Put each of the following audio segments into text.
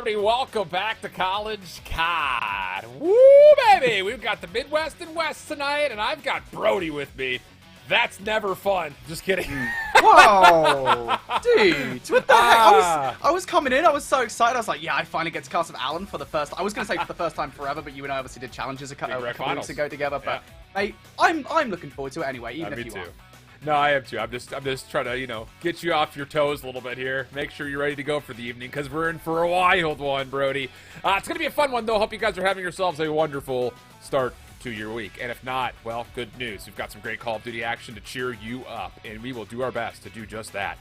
everybody. Welcome back to College COD. Woo, baby! We've got the Midwest and West tonight, and I've got Brody with me. That's never fun. Just kidding. Whoa, dude! What the heck? I was coming in. I was so excited. I was like, "Yeah, I finally get to cast with Alan for the first." I was going to say for the first time forever, but you and I obviously did challenges a couple weeks ago together. But mate, I'm looking forward to it anyway. Even if you are. No, I am too. I'm just trying to, get you off your toes a little bit here. Make sure you're ready to go for the evening because we're in for a wild one, Brody. It's going to be a fun one, though. Hope you guys are having yourselves a wonderful start to your week. And if not, well, good news. We've got some great Call of Duty action to cheer you up, and we will do our best to do just that.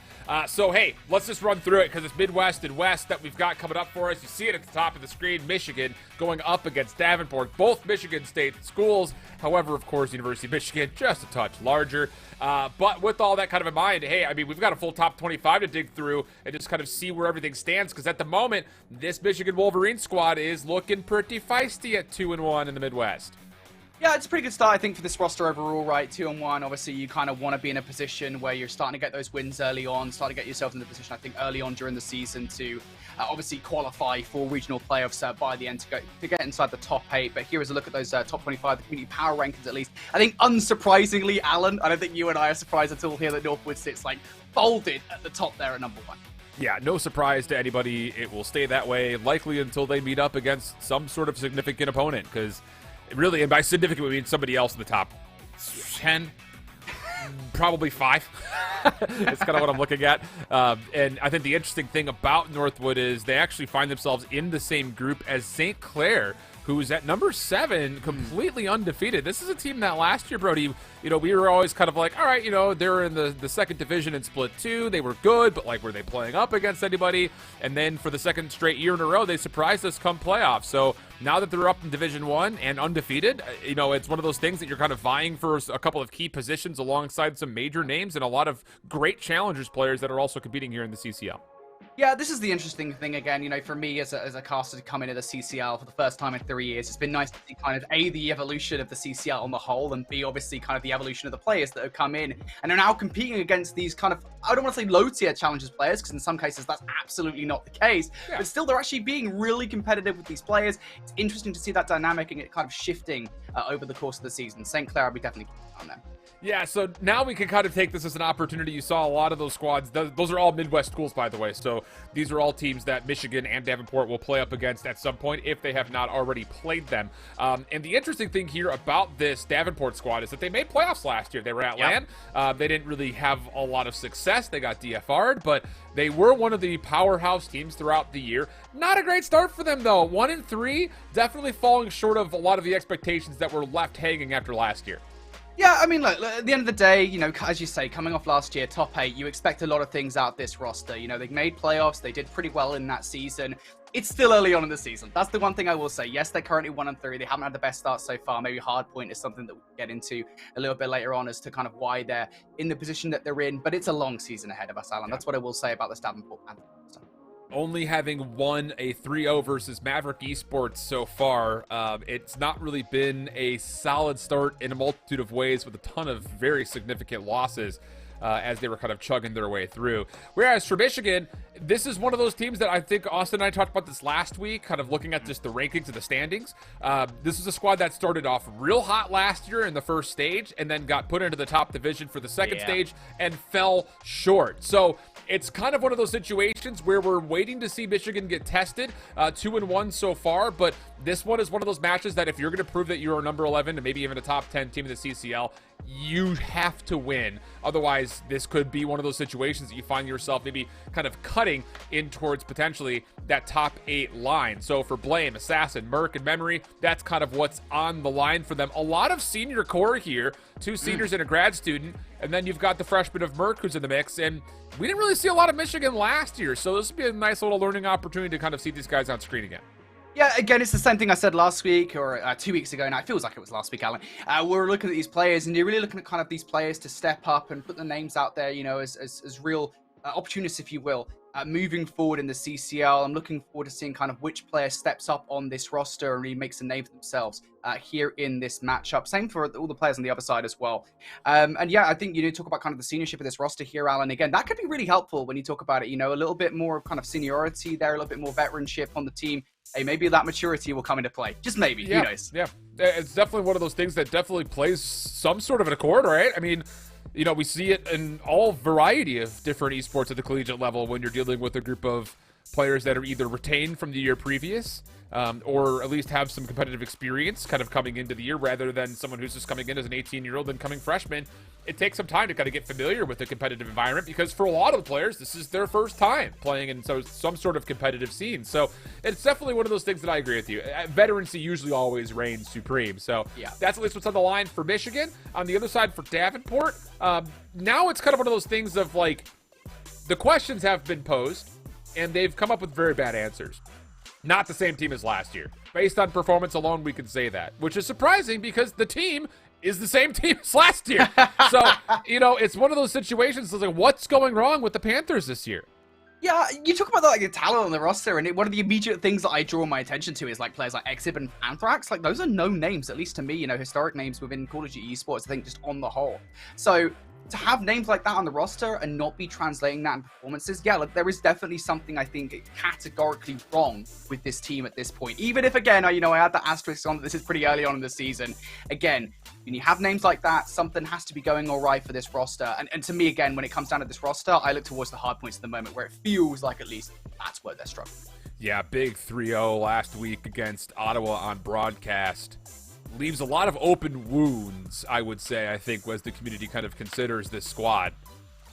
So, hey, let's just run through it because it's Midwest and West that we've got coming up for us. You see it at the top of the screen. Michigan going up against Davenport, both Michigan State schools. However, of course, University of Michigan just a touch larger. But with all that kind of in mind, hey, I mean, we've got a full top 25 to dig through and just kind of see where everything stands because at the moment, this Michigan Wolverines squad is looking pretty feisty at 2-1 in the Midwest. Yeah, it's a pretty good start, I think, for this roster overall, right? 2-1. Obviously, you kind of want to be in a position where you're starting to get those wins early on, starting to get yourself in the position, I think, early on during the season to obviously qualify for regional playoffs by the end to get inside the top 8. But here is a look at those top 25, the community power rankings at least. I think, unsurprisingly, Alan, I don't think you and I are surprised at all here that Northwood sits, like, folded at the top there at number 1. Yeah, no surprise to anybody. It will stay that way, likely until they meet up against some sort of significant opponent, because really, and by significant, we mean somebody else in the top 10, probably 5. That's kind of what I'm looking at. And I think the interesting thing about Northwood is they actually find themselves in the same group as St. Clair, who's at number 7, completely undefeated. This is a team that last year, Brody, we were always kind of like, all right, they're in the second division in Split 2. They were good, but, like, were they playing up against anybody? And then for the second straight year in a row, they surprised us come playoffs. So now that they're up in Division 1 and undefeated, it's one of those things that you're kind of vying for a couple of key positions alongside some major names and a lot of great challengers players that are also competing here in the CCL. Yeah, this is the interesting thing again, for me as a caster to come into the CCL for the first time in 3 years, it's been nice to see kind of A, the evolution of the CCL on the whole, and B, obviously kind of the evolution of the players that have come in and are now competing against these kind of, I don't want to say low tier challengers players, because in some cases that's absolutely not the case, but still they're actually being really competitive with these players. It's interesting to see that dynamic and it kind of shifting over the course of the season. St. Clair will be definitely keeping on there. Yeah, so now we can kind of take this as an opportunity. You saw a lot of those squads. Those are all Midwest schools, by the way. So these are all teams that Michigan and Davenport will play up against at some point if they have not already played them. And the interesting thing here about this Davenport squad is that they made playoffs last year. They were at LAN. They didn't really have a lot of success. They got DFR'd, but they were one of the powerhouse teams throughout the year. Not a great start for them, though. 1-3, definitely falling short of a lot of the expectations that were left hanging after last year. Yeah, I mean, look, at the end of the day, as you say, coming off last year, top 8, you expect a lot of things out of this roster. They made playoffs. They did pretty well in that season. It's still early on in the season. That's the one thing I will say. Yes, they're currently 1-3. They haven't had the best start so far. Maybe Hardpoint is something that we'll get into a little bit later on as to kind of why they're in the position that they're in. But it's a long season ahead of us, Alan. That's what I will say about the Davenport Panthers. Only having won a 3-0 versus Maverick Esports so far, it's not really been a solid start in a multitude of ways with a ton of very significant losses as they were kind of chugging their way through. Whereas for Michigan, this is one of those teams that I think Austin and I talked about this last week, kind of looking at just the rankings of the standings. This is a squad that started off real hot last year in the first stage and then got put into the top division for the second stage and fell short. So it's kind of one of those situations where we're waiting to see Michigan get tested, 2-1 so far, but this one is one of those matches that if you're going to prove that you're a number 11 and maybe even a top 10 team in the CCL, you have to win. Otherwise, this could be one of those situations that you find yourself maybe kind of cutting in towards potentially that top 8 line. So for Blame, Assassin, Merc, and Memory, that's kind of what's on the line for them. A lot of senior core here, 2 seniors and a grad student, and then you've got the freshman of Merc who's in the mix, and we didn't really see a lot of Michigan last year, so this would be a nice little learning opportunity to kind of see these guys on screen again. Yeah, again, it's the same thing I said last week or 2 weeks ago now. It feels like it was last week, Alan. We're looking at these players, and you're really looking at kind of these players to step up and put their names out there, as real opportunists, if you will. moving forward in the CCL, I'm looking forward to seeing kind of which player steps up on this roster and really makes a name for themselves here in this matchup. Same for all the players on the other side as well. And yeah, I think you talk about kind of the seniorship of this roster here, Alan. Again, that could be really helpful when you talk about it. A little bit more of kind of seniority there, a little bit more veteranship on the team. Hey, maybe that maturity will come into play. Just maybe. Yeah, who knows? Yeah, it's definitely one of those things that definitely plays some sort of an accord, right? I mean, we see it in all variety of different esports at the collegiate level when you're dealing with a group of players that are either retained from the year previous or at least have some competitive experience kind of coming into the year rather than someone who's just coming in as an 18-year-old and coming freshman. It takes some time to kind of get familiar with the competitive environment because for a lot of the players, this is their first time playing in some sort of competitive scene. So it's definitely one of those things that I agree with you. Veterancy usually always reigns supreme. So yeah, that's at least what's on the line for Michigan. On the other side for Davenport, now it's kind of one of those things of like the questions have been posed and they've come up with very bad answers. Not the same team as last year. Based on performance alone, we can say that, which is surprising because the team is the same team as last year. So, it's one of those situations. It's like, what's going wrong with the Panthers this year? Yeah, you talk about the talent on the roster, and one of the immediate things that I draw my attention to is like players like Exib and Anthrax. Like those are no names, at least to me. Historic names within Call of Duty esports. I think just on the whole. So to have names like that on the roster and not be translating that in performances, yeah, look, there is definitely something I think categorically wrong with this team at this point. Even if, again, I had the asterisk on that this is pretty early on in the season. Again, when you have names like that, something has to be going all right for this roster. And to me, again, when it comes down to this roster, I look towards the hard points at the moment where it feels like at least that's where they're struggling. Yeah, big 3-0 last week against Ottawa on broadcast. Leaves a lot of open wounds, I would say, I think, as the community kind of considers this squad.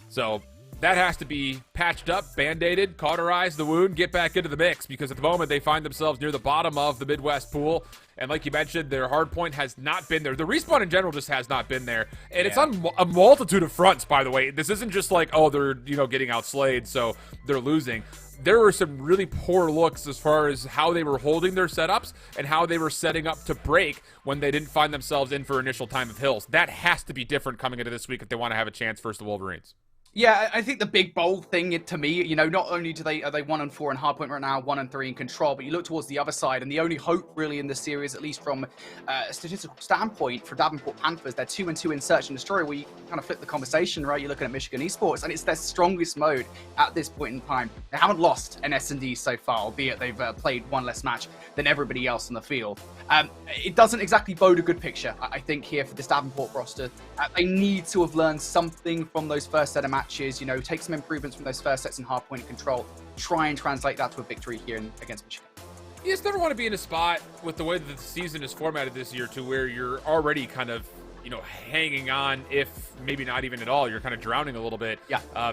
So that has to be patched up, band-aided, cauterize the wound, get back into the mix, because at the moment they find themselves near the bottom of the Midwest pool. And like you mentioned, their hard point has not been there. The respawn in general just has not been there. And it's on a multitude of fronts, by the way. This isn't just like, oh, they're, getting outslayed, so they're losing. There were some really poor looks as far as how they were holding their setups and how they were setting up to break when they didn't find themselves in for initial time of hills. That has to be different coming into this week if they want to have a chance versus the Wolverines. Yeah, I think the big bold thing to me, not only are they 1-4 in hardpoint right now, 1-3 in control, but you look towards the other side, and the only hope really in this series, at least from a statistical standpoint for Davenport Panthers, they're 2-2 in search and destroy, where you kind of flip the conversation, right? You're looking at Michigan Esports, and it's their strongest mode at this point in time. They haven't lost an S&D so far, albeit they've played one less match than everybody else on the field. It doesn't exactly bode a good picture, I think, here for this Davenport roster. They need to have learned something from those first set of matches, take some improvements from those first sets in hardpoint and control, try and translate that to a victory here against Michigan. You just never want to be in a spot with the way that the season is formatted this year to where you're already kind of, hanging on, if maybe not even at all, you're kind of drowning a little bit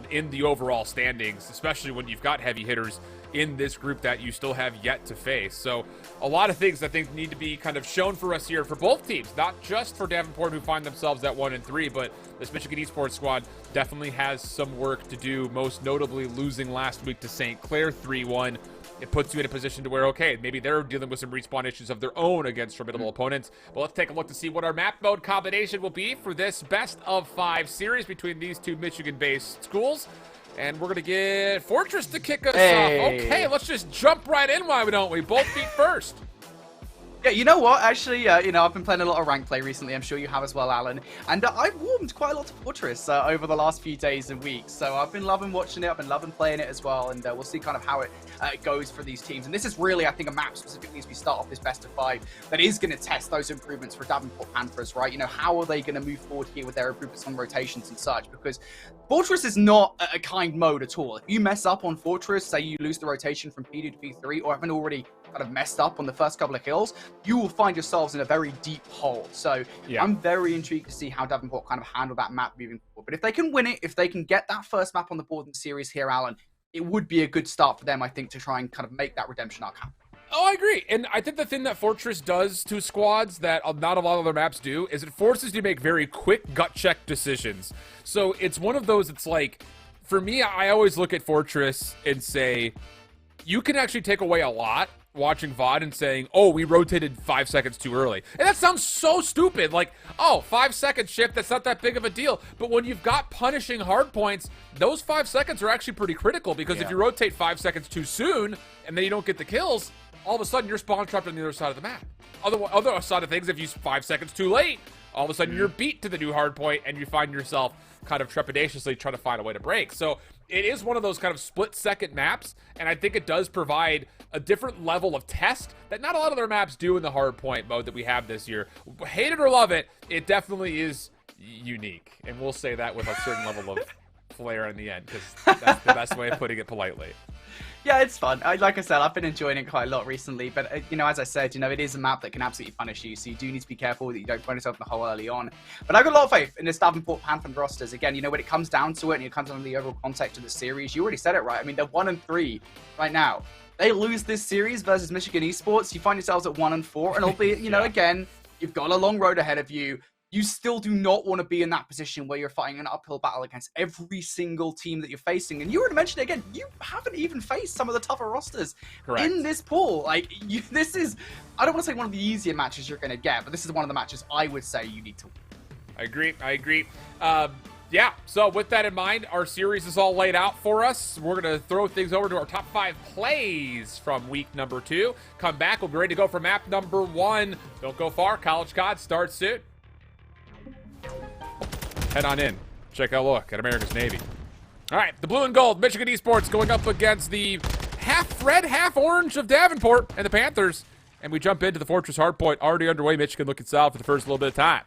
in the overall standings, especially when you've got heavy hitters in this group that you still have yet to face. So a lot of things I think need to be kind of shown for us here for both teams, not just for Davenport who find themselves at 1-3, but this Michigan Esports squad definitely has some work to do, most notably losing last week to St. Clair 3-1. It puts you in a position to where, okay, maybe they're dealing with some respawn issues of their own against formidable opponents. But let's take a look to see what our map mode combination will be for this best of 5 series between these two Michigan-based schools. And we're going to get Fortress to kick us off. Okay, let's just jump right in, why don't we? Both feet first. Yeah, you know what? Actually, I've been playing a lot of rank play recently. I'm sure you have as well, Alan. And I've warmed quite a lot to Fortress over the last few days and weeks. So I've been loving watching it. I've been loving playing it as well. And we'll see kind of how it goes for these teams. And this is really, I think, a map specifically as we start off this best of 5 that is going to test those improvements for Davenport Panthers, right? How are they going to move forward here with their improvements on rotations and such? Because Fortress is not a kind mode at all. If you mess up on Fortress, say you lose the rotation from P2 to P3, or haven't already kind of messed up on the first couple of kills, you will find yourselves in a very deep hole. So I'm very intrigued to see how Davenport kind of handle that map moving forward. But if they can win it, if they can get that first map on the board in the series here, Alan, it would be a good start for them, I think, to try and kind of make that redemption arc happen. Oh, I agree. And I think the thing that Fortress does to squads that not a lot of other maps do is it forces you to make very quick gut check decisions. So it's one of those, it's like, for me, I always look at Fortress and say, you can actually take away a lot watching VOD and saying, oh, we rotated 5 seconds too early. And that sounds so stupid. Like, oh, 5 second shift, that's not that big of a deal. But when you've got punishing hard points, those 5 seconds are actually pretty critical, because if you rotate 5 seconds too soon and then you don't get the kills, all of a sudden you're spawn trapped on the other side of the map. Other side of things, if you 5 seconds too late, all of a sudden you're beat to the new hard point and you find yourself kind of trepidatiously trying to find a way to break. So it is one of those kind of split-second maps, and I think it does provide a different level of test that not a lot of other maps do in the hard point mode that we have this year. Hate it or love it, it definitely is unique, and we'll say that with a certain level of flair in the end, because that's the best way of putting it politely. Yeah, it's fun. Like I said, I've been enjoying it quite a lot recently, but, as I said, it is a map that can absolutely punish you, so you do need to be careful that you don't find yourself in the hole early on. But I've got a lot of faith in this Davenport Panther rosters. Again, when it comes down to it, and it comes down to the overall context of the series, you already said it right. I mean, they're 1-3 right now. They lose this series versus Michigan Esports, you find yourselves at 1-4, and albeit, again, you've got a long road ahead of you. You still do not want to be in that position where you're fighting an uphill battle against every single team that you're facing. And you were to mention it again, you haven't even faced some of the tougher rosters in this pool. Like, this is, I don't want to say one of the easier matches you're going to get, but this is one of the matches I would say you need to win. I agree. Yeah, so with that in mind, our series is all laid out for us. We're going to throw things over to our top 5 plays from week number 2. Come back, we'll be ready to go for map number 1. Don't go far, College COD starts soon. Head on in. Check out a look at America's Navy. All right, the blue and gold, Michigan Esports going up against the half red, half orange of Davenport and the Panthers. And we jump into the Fortress Hardpoint, already underway. Michigan looking solid for the first little bit of time.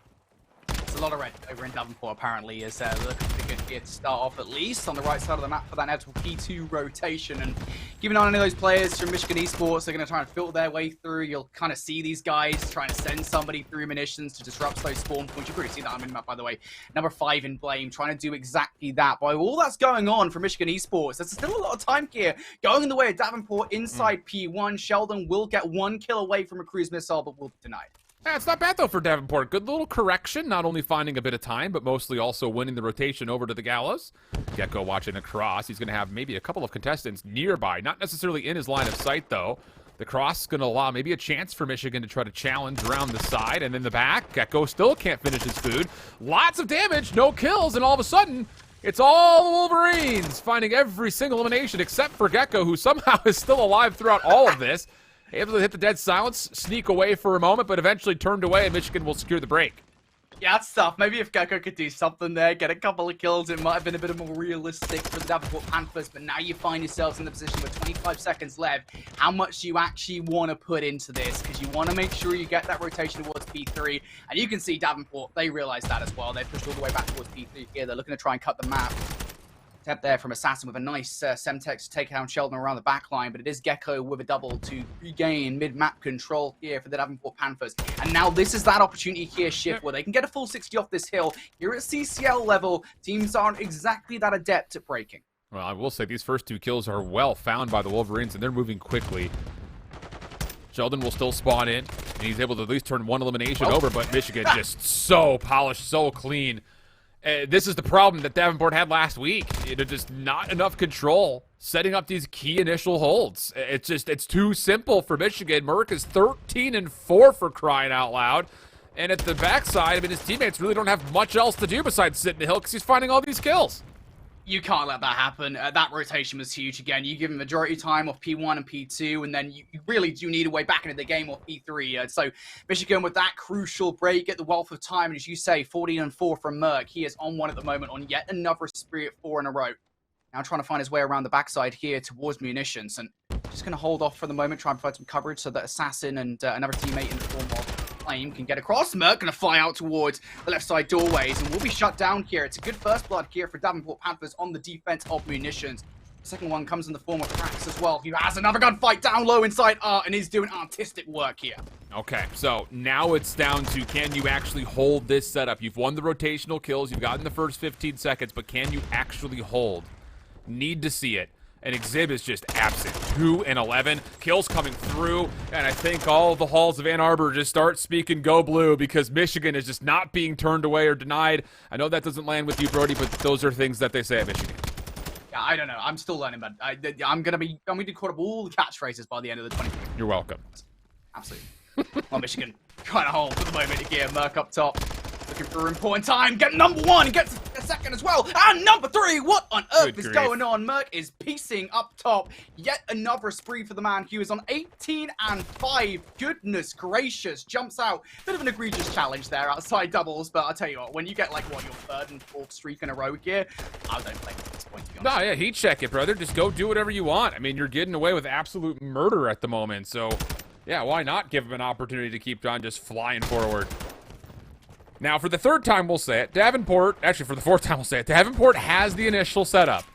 It's a lot of red over in Davenport, apparently, is looking pretty good here to start off, at least on the right side of the map for that inevitable P2 rotation. And given on any of those players from Michigan Esports, they're going to try and filter their way through. You'll kind of see these guys trying to send somebody through munitions to disrupt those spawn points. You can already see that on the map, by the way. Number 5 in Blame, trying to do exactly that. By all that's going on for Michigan Esports, there's still a lot of time here going in the way of Davenport inside P1. Sheldon will get 1 kill away from a cruise missile, but will be denied. Yeah, it's not bad, though, for Davenport. Good little correction, not only finding a bit of time, but mostly also winning the rotation over to the Gallows. Gecko watching across. He's going to have maybe a couple of contestants nearby, not necessarily in his line of sight, though. The cross is going to allow maybe a chance for Michigan to try to challenge around the side, and in the back, Gecko still can't finish his food. Lots of damage, no kills, and all of a sudden, it's all the Wolverines finding every single elimination except for Gecko, who somehow is still alive throughout all of this. Able to hit the dead silence, sneak away for a moment, but eventually turned away, and Michigan will secure the break. Yeah, that's tough. Maybe if Gecko could do something there, get a couple of kills, it might have been a bit more realistic for the Davenport Panthers, but now you find yourselves in the position with 25 seconds left. How much do you actually want to put into this? Because you want to make sure you get that rotation towards P3, and you can see Davenport, they realize that as well. They pushed all the way back towards P3 here. They're looking to try and cut the map. Step there from Assassin with a nice Semtex to take down Sheldon around the back line, but it is Gecko with a double to regain mid-map control here for the Davenport Panthers. And now this is that opportunity here, Shift, where they can get a full 60 off this hill. Here at CCL level, teams aren't exactly that adept at breaking. Well, I will say these first 2 kills are well found by the Wolverines, and they're moving quickly. Sheldon will still spawn in, and he's able to at least turn 1 elimination over, but Michigan just so polished, so clean. This is the problem that Davenport had last week. Just not enough control setting up these key initial holds. It's too simple for Michigan. Merck is 13-4 for crying out loud. And at the backside, I mean, his teammates really don't have much else to do besides sit in the hill because he's finding all these kills. You can't let that happen. That rotation was huge again. You give him majority time off P1 and P2, and then you really do need a way back into the game off P3. So Michigan with that crucial break at the wealth of time, and as you say, 14-4 from Merck. He is on 1 at the moment on yet another spree at 4 in a row. Now trying to find his way around the backside here towards munitions, and just going to hold off for the moment, try and provide some coverage so that Assassin and another teammate in the form of Flame can get across. Merck going to fly out towards the left side doorways and will be shut down here. It's a good first blood here for Davenport Panthers on the defense of munitions. The second one comes in the form of Krax as well. He has another gunfight down low inside Art and is doing artistic work here. Okay, so now it's down to, can you actually hold this setup? You've won the rotational kills, you've gotten the first 15 seconds, but can you actually hold? Need to see it. And Exhib is just absent. 2 and 11. Kills coming through. And I think all the halls of Ann Arbor just start speaking go blue because Michigan is just not being turned away or denied. I know that doesn't land with you, Brody, but those are things that they say at Michigan. I don't know. I'm still learning, but I'm gonna caught up all the catchphrases by the end of the 20. You're welcome. Absolutely. Well, Michigan kind of hold for the moment here. Merc up top. Looking for important time. Get number 1 and gets a second as well. And number 3. What on earth is going on? Merc is piecing up top. Yet another spree for the man. He was on 18 and 5. Goodness gracious. Jumps out. Bit of an egregious challenge there outside doubles. But I'll tell you what, when you get like, what, your 3rd and 4th streak in a row here, I don't play at this point, to be honest. No, yeah, heat check it, brother. Just go do whatever you want. I mean, you're getting away with absolute murder at the moment. So, yeah, why not give him an opportunity to keep on just flying forward? Now, for the 3rd time, we'll say it, Davenport, actually for the 4th time, we'll say it, Davenport has the initial setup.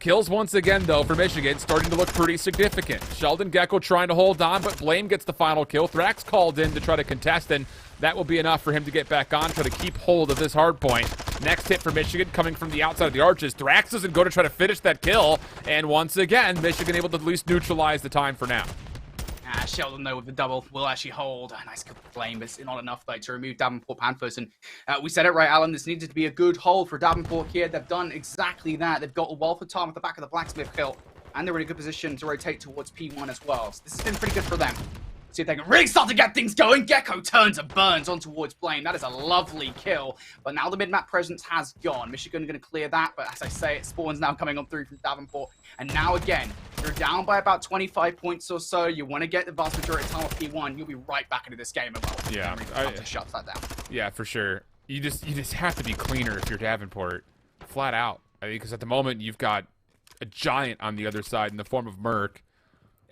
Kills once again, though, for Michigan, starting to look pretty significant. Sheldon Gecko trying to hold on, but Blame gets the final kill. Thrax called in to try to contest, and that will be enough for him to get back on, try to keep hold of this hard point. Next hit for Michigan coming from the outside of the arches. Thrax doesn't go to try to finish that kill, and once again, Michigan able to at least neutralize the time for now. Sheldon, though, with the double, will actually hold. A nice good flame, but it's not enough, though, to remove Davenport Panthers. And we said it right, Alan. This needed to be a good hold for Davenport here. They've done exactly that. They've got a wealth of time at the back of the Blacksmith kill, and they're in a good position to rotate towards P1 as well. So this has been pretty good for them. See if they can really start to get things going. Gecko turns and burns on towards Blame. That is a lovely kill. But now the mid-map presence has gone. Michigan going to clear that. But as I say, it spawns now coming on through from Davenport. And now again, you're down by about 25 points or so. You want to get the vast majority of time of P1. You'll be right back into this game. Well, yeah, to shut that down. Yeah, for sure. You just have to be cleaner if you're Davenport, flat out. I mean, because at the moment you've got a giant on the other side in the form of Merc.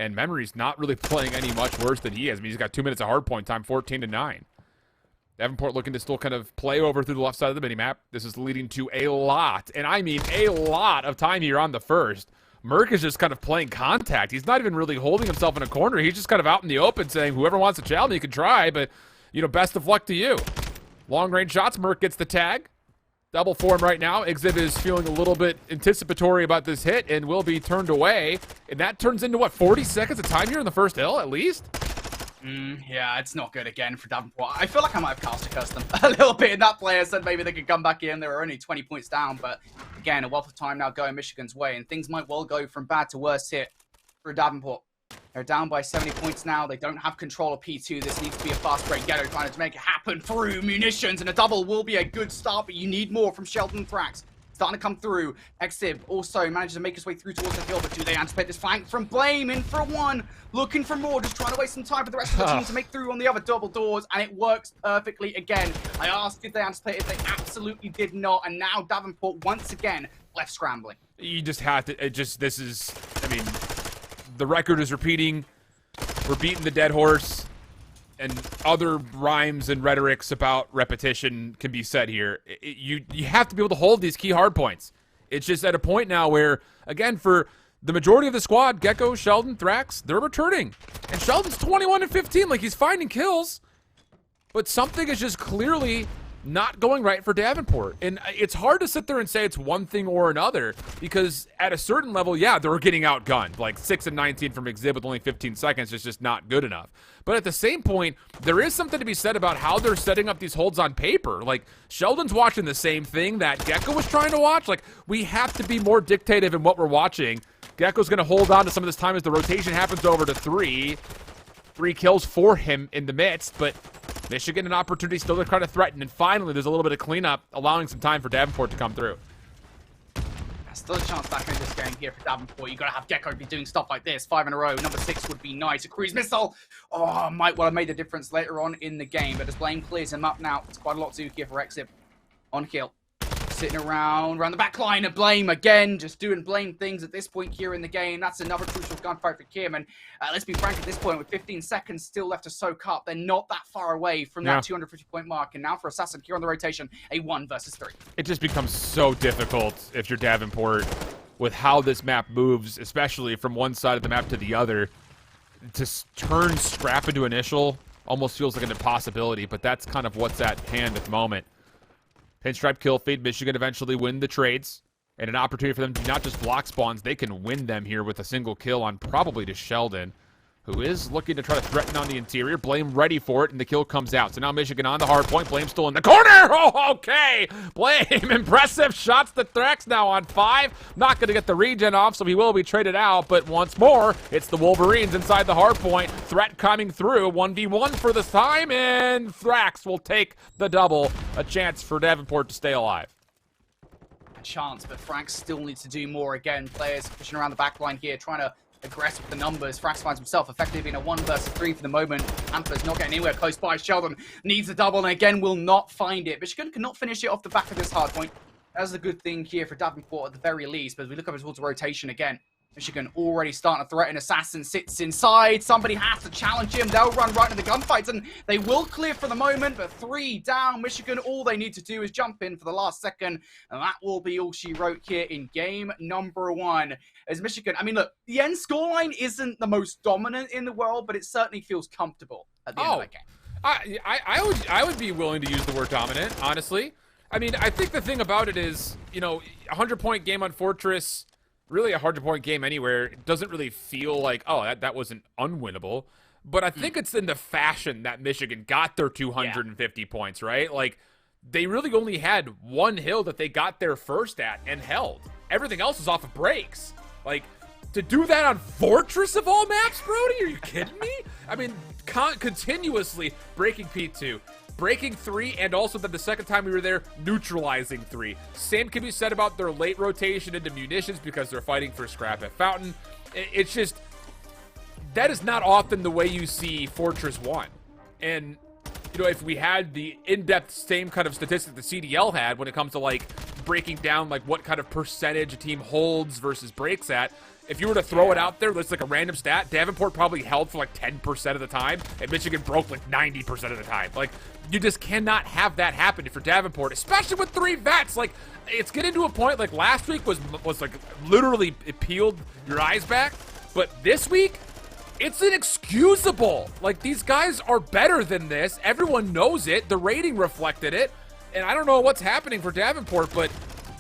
And Memory's not really playing any much worse than he is. I mean, he's got 2 minutes of hardpoint time, 14-9. Davenport looking to still kind of play over through the left side of the minimap. This is leading to a lot, and I mean a lot of time here on the first. Merc is just kind of playing contact. He's not even really holding himself in a corner. He's just kind of out in the open saying, whoever wants to challenge me can try, but, you know, best of luck to you. Long-range shots, Merc gets the tag. Double form right now. Exhib is feeling a little bit anticipatory about this hit and will be turned away. And that turns into, what, 40 seconds of time here in the first hill, at least? Yeah, it's not good again for Davenport. I feel like I might have cast a custom a little bit in that player. Said maybe they could come back in. They were only 20 points down. But again, a wealth of time now going Michigan's way. And things might well go from bad to worse here for Davenport. They're down by 70 points now. They don't have control of P2. This needs to be a fast break. Ghetto trying to make it happen through munitions. And a double will be a good start, but you need more from Sheldon Thrax. Starting to come through. Exib also manages to make his way through towards the hill, but do they anticipate this flank from Blame? In for one. Looking for more. Just trying to waste some time for the rest of the team to make through on the other double doors. And it works perfectly again. I asked, did they anticipate it? They absolutely did not. And now Davenport once again left scrambling. You just have to, this is, I mean, the record is repeating. We're beating the dead horse, and other rhymes and rhetorics about repetition can be said here. You have to be able to hold these key hard points. It's just at a point now where, again, for the majority of the squad, Gecko, Sheldon, Thrax, they're returning. And Sheldon's 21-15, like he's finding kills. But something is just clearly not going right for Davenport. And it's hard to sit there and say it's one thing or another, because at a certain level, yeah, they're getting outgunned. Like 6-19 from Exhib with only 15 seconds is just not good enough. But at the same point, there is something to be said about how they're setting up these holds on paper. Like, Sheldon's watching the same thing that Gecko was trying to watch. Like, we have to be more dictative in what we're watching. Gecko's going to hold on to some of this time as the rotation happens over to 3. 3 kills for him in the midst, but Michigan an opportunity still to try to threaten, and finally there's a little bit of cleanup, allowing some time for Davenport to come through. Still a chance back in this game here for Davenport. You gotta have Gecko be doing stuff like this. 5 in a row. Number 6 would be nice. A cruise missile. Oh, might well have made a difference later on in the game, but as Blame clears him up now, it's quite a lot to do here for Exib. On kill. Sitting around the back line of Blame again, just doing Blame things at this point here in the game. That's another crucial gunfight for Kim. And let's be frank, at this point, with 15 seconds still left to soak up, they're not that far away from that 250-point mark. And now for Assassin here on the rotation, a 1 versus 3. It just becomes so difficult if you're Davenport with how this map moves, especially from one side of the map to the other. To turn scrap into initial almost feels like an impossibility, but that's kind of what's at hand at the moment. Pinstripe kill feed. Michigan eventually win the trades, and an opportunity for them to not just block spawns, they can win them here with a single kill on probably to Sheldon, who is looking to try to threaten on the interior. Blame ready for it, and the kill comes out. So now Michigan on the hard point. Blame still in the corner. Oh, okay. Blame, impressive shots to Threx now on 5. Not going to get the regen off, so he will be traded out. But once more, it's the Wolverines inside the hard point. Threat coming through. 1v1 for this time, and Thrax will take the double. A chance for Davenport to stay alive. A chance, but Thrax still needs to do more. Again, players pushing around the back line here, trying to aggressive with the numbers. Thrax finds himself effectively in a 1 versus 3 for the moment. Panthers not getting anywhere close by. Sheldon needs a double and again will not find it. Michigan cannot finish it off the back of this hard point. That's a good thing here for Davenport at the very least. But as we look up towards the rotation again, Michigan already starting to threaten. Assassin sits inside. Somebody has to challenge him. They'll run right into the gunfights, and they will clear for the moment. But 3 down. Michigan, all they need to do is jump in for the last second, and that will be all she wrote here in game number 1. As Michigan, I mean, look, the end scoreline isn't the most dominant in the world, but it certainly feels comfortable at the end of that game. I would be willing to use the word dominant, honestly. I mean, I think the thing about it is, you know, a 100-point game on Fortress, really a 100-point game anywhere, it doesn't really feel like, oh, that wasn't unwinnable. But I think it's in the fashion that Michigan got their 250 points, right? Like, they really only had one hill that they got there first at and held. Everything else was off of breaks. Like, to do that on Fortress of all maps, Brody? Are you kidding me? I mean, continuously breaking P2, breaking 3, and also then the second time we were there, neutralizing 3. Same can be said about their late rotation into munitions because they're fighting for scrap at Fountain. It's just, that is not often the way you see Fortress 1. And, you know, if we had the in-depth same kind of statistic the CDL had when it comes to, like, breaking down, like, what kind of percentage a team holds versus breaks at, if you were to throw it out there, that's like a random stat, Davenport probably held for like 10% of the time, and Michigan broke like 90% of the time. Like, you just cannot have that happen for Davenport, especially with 3 vets. Like, it's getting to a point, like last week was like literally, it peeled your eyes back, but this week, it's inexcusable. Like, these guys are better than this. Everyone knows it. The rating reflected it, and I don't know what's happening for Davenport, but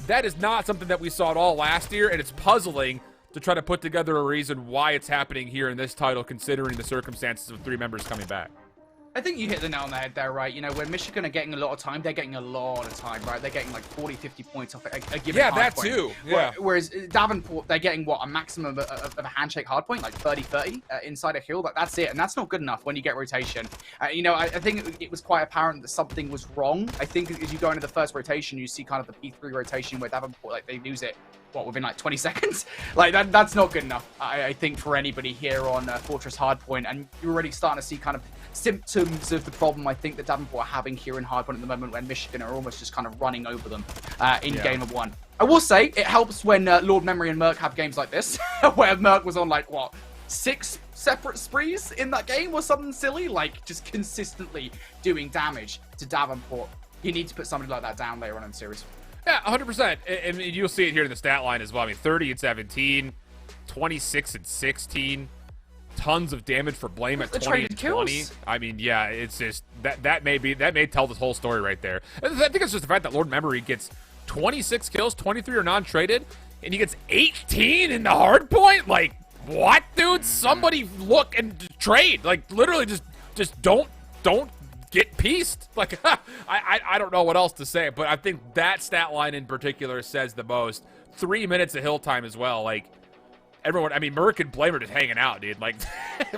that is not something that we saw at all last year, and it's puzzling to try to put together a reason why it's happening here in this title, considering the circumstances of 3 members coming back. I think you hit the nail on the head there, right? You know, when Michigan are getting a lot of time, they're getting a lot of time, right? They're getting like 40, 50 points off a given hard that point. too. Yeah. Whereas Davenport, they're getting, what, a maximum of a handshake hard point, like 30-30 inside a hill. That's it, and that's not good enough when you get rotation. You know, I think it was quite apparent that something was wrong. I think as you go into the first rotation, you see kind of the P3 rotation where Davenport, like, they lose it, what, within like 20 seconds? Like, that's not good enough, I think, for anybody here on Fortress Hardpoint. And you're already starting to see kind of symptoms of the problem I think that Davenport are having here in Hardpoint at the moment, when Michigan are almost just kind of running over them in game of 1. I will say, it helps when Lord Memory and Merc have games like this, where Merc was on, like, what, 6 separate sprees in that game or something silly? Like, just consistently doing damage to Davenport. You need to put somebody like that down later on in the series. Yeah, 100%. And you'll see it here in the stat line as well. I mean, 30 and 17, 26 and 16. Tons of damage for Blame at 20 and 20. I mean, yeah, it's just that may tell this whole story right there. I think it's just the fact that Lord Memory gets 26 kills, 23 are non-traded, and he gets 18 in the hard point. Like, what, dude? Somebody look and trade. Like, literally, just don't get pieced. Like, I don't know what else to say, but I think that stat line in particular says the most. 3 minutes of hill time as well. Like, everyone, I mean, Merc and Blame are just hanging out, dude. Like,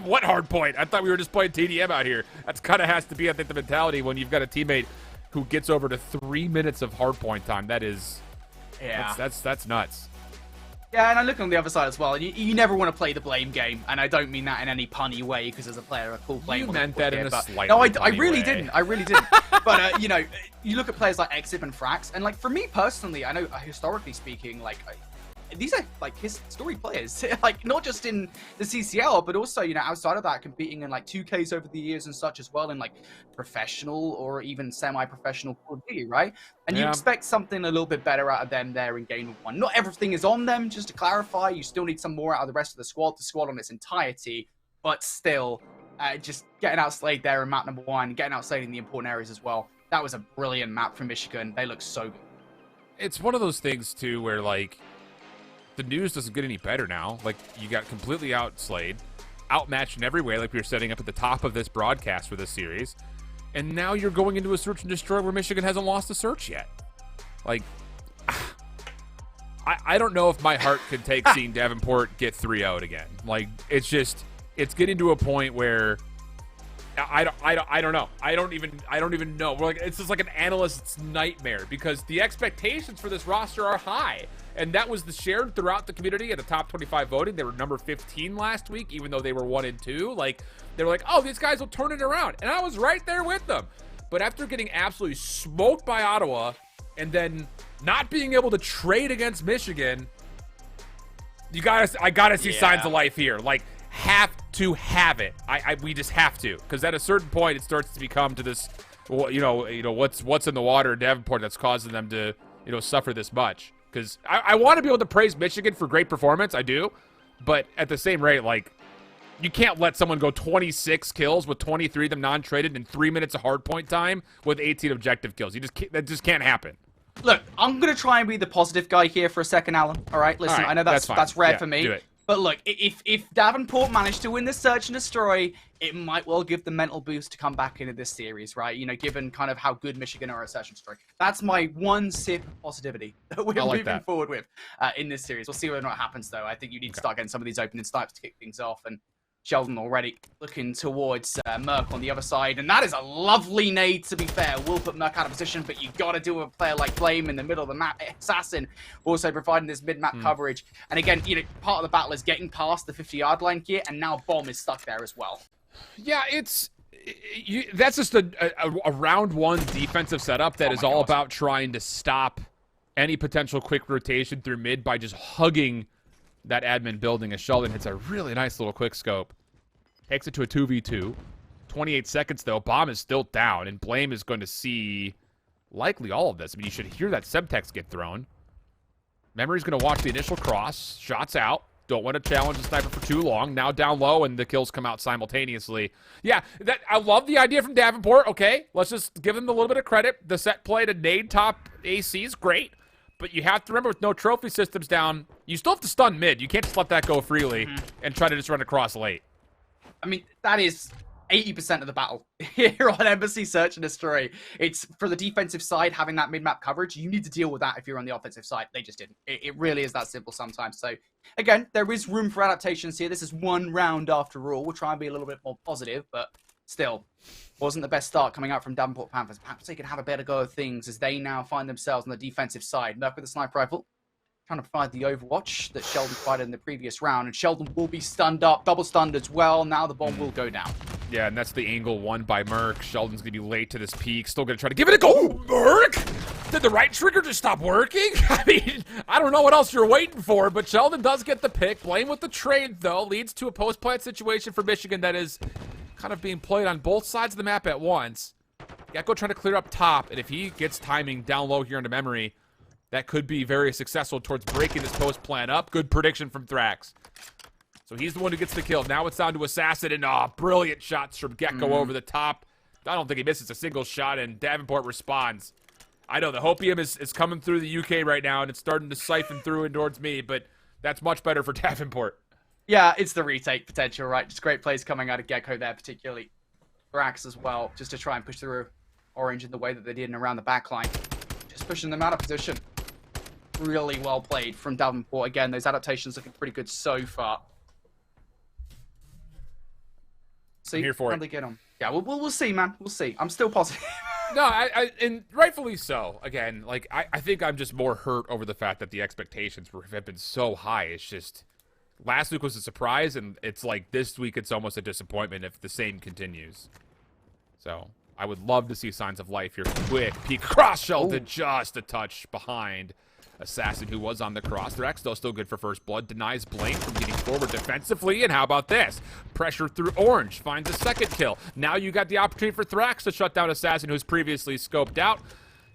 what hard point? I thought we were just playing TDM out here. That's kind of has to be, I think, the mentality when you've got a teammate who gets over to 3 minutes of hard point time. That is, yeah, that's nuts. Yeah, and I look on the other side as well. You never want to play the Blame game, and I don't mean that in any punny way, because as a player, I call Blame. You meant that in a slightly no, I punny really way. didn't. I really didn't. But you know, you look at players like Exib and Frax, and like for me personally, I know historically speaking, like, these are like his story players, like not just in the CCL, but also, you know, outside of that, competing in like 2Ks over the years and such as well, in like professional or even semi-professional Call of Duty, right? And you expect something a little bit better out of them there in game of 1. Not everything is on them, just to clarify. You still need some more out of the rest of the squad on its entirety, but still, just getting outslayed there in map number 1, getting outslayed in the important areas as well. That was a brilliant map from Michigan. They look so good. It's one of those things too where, like, the news doesn't get any better now. Like, you got completely outslayed. outmatched in every way, like we were setting up at the top of this broadcast for this series. And now you're going into a search and destroy where Michigan hasn't lost a search yet. Like, I don't know if my heart can take seeing Davenport get 3-0'd again. Like, it's getting to a point where I don't know. I don't even know. We're like, it's just like an analyst's nightmare because the expectations for this roster are high. And that was shared throughout the community at the top 25 voting. They were number 15 last week, even though they were 1-2. Like, they were like, oh, these guys will turn it around. And I was right there with them. But after getting absolutely smoked by Ottawa and then not being able to trade against Michigan, I gotta see signs of life here. Like, have to have it. We just have to, because at a certain point it starts to become to this, what's in the water in Davenport that's causing them to suffer this much. Because I want to be able to praise Michigan for great performance, I do, but at the same rate, like, you can't let someone go 26 kills with 23 of them non-traded in 3 minutes of hardpoint time with 18 objective kills. That just can't happen. Look, I'm gonna try and be the positive guy here for a second, Alan. All right, listen, I know that's rare for me. Do it. But look, if Davenport managed to win this search and destroy, it might well give them mental boost to come back into this series, right? Given kind of how good Michigan are at search and destroy. That's my one sip of positivity that we're moving forward with in this series. We'll see whether or not it happens, though. I think you need to start getting some of these opening snipes to kick things off. And Sheldon already looking towards Merc on the other side. And that is a lovely nade, to be fair. Will put Merc out of position, but you got to do a player like Flame in the middle of the map. Assassin also providing this mid-map coverage. And again, part of the battle is getting past the 50-yard line here, and now Bomb is stuck there as well. Yeah, that's just a round one defensive setup that is all about trying to stop any potential quick rotation through mid by just hugging that admin building as Sheldon hits a really nice little quick scope. Takes it to a 2v2. 28 seconds, though. Bomb is still down, and Blame is going to see likely all of this. I mean, you should hear that Semtex get thrown. Memory's going to watch the initial cross. Shots out. Don't want to challenge the sniper for too long. Now down low, and the kills come out simultaneously. Yeah, I love the idea from Davenport. Okay, let's just give them a little bit of credit. The set play to nade top AC is great. But you have to remember, with no trophy systems down, you still have to stun mid. You can't just let that go freely and try to just run across late. I mean, that is 80% of the battle here on Embassy Search and Destroy. It's for the defensive side, having that mid-map coverage. You need to deal with that if you're on the offensive side. They just didn't. It really is that simple sometimes. So, again, there is room for adaptations here. This is one round after all. We'll try and be a little bit more positive, but still, wasn't the best start coming out from Davenport Panthers. Perhaps they can have a better go of things as they now find themselves on the defensive side. Merc with the sniper rifle, trying to provide the overwatch that Sheldon provided in the previous round. And Sheldon will be stunned up, double stunned as well. Now the bomb will go down. Yeah, and that's the angle won by Merc. Sheldon's going to be late to this peak. Still going to try to give it a go. Merc? Did the right trigger just stop working? I mean, I don't know what else you're waiting for, but Sheldon does get the pick. Blame with the trade, though, leads to a post-plant situation for Michigan that is kind of being played on both sides of the map at once. Gecko trying to clear up top, and if he gets timing down low here into Memory, that could be very successful towards breaking this post plan up. Good prediction from Thrax. So he's the one who gets the kill. Now it's down to Assassin, and brilliant shots from Gecko over the top. I don't think he misses a single shot, and Davenport responds. I know the Hopium is coming through the UK right now, and it's starting to siphon through and towards me, but that's much better for Davenport. Yeah, it's the retake potential, right? Just great plays coming out of Gecko there, particularly Thrax as well, just to try and push through Orange in the way that they did and around the back line. Just pushing them out of position. Really well played from Davenport. Again, those adaptations looking pretty good so far. See, I'm here for how it. they get on. Yeah, we'll see, man. We'll see. I'm still positive. No, and rightfully so. Again, like, I think I'm just more hurt over the fact that the expectations have been so high. It's just, last week was a surprise, and it's like this week it's almost a disappointment if the same continues. So, I would love to see signs of life here. Quick peek across Sheldon, just a touch behind Assassin, who was on the cross. Thrax, though, still good for first blood. Denies Blaine from getting forward defensively. And how about this? Pressure through Orange. Finds a second kill. Now you got the opportunity for Thrax to shut down Assassin, who's previously scoped out.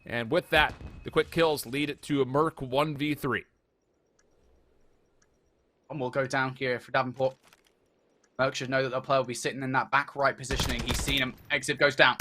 And with that, the quick kills lead it to a Merc 1v3. And we'll go down here for Davenport. Merc should know that the player will be sitting in that back right positioning. He's seen him. Exit goes down.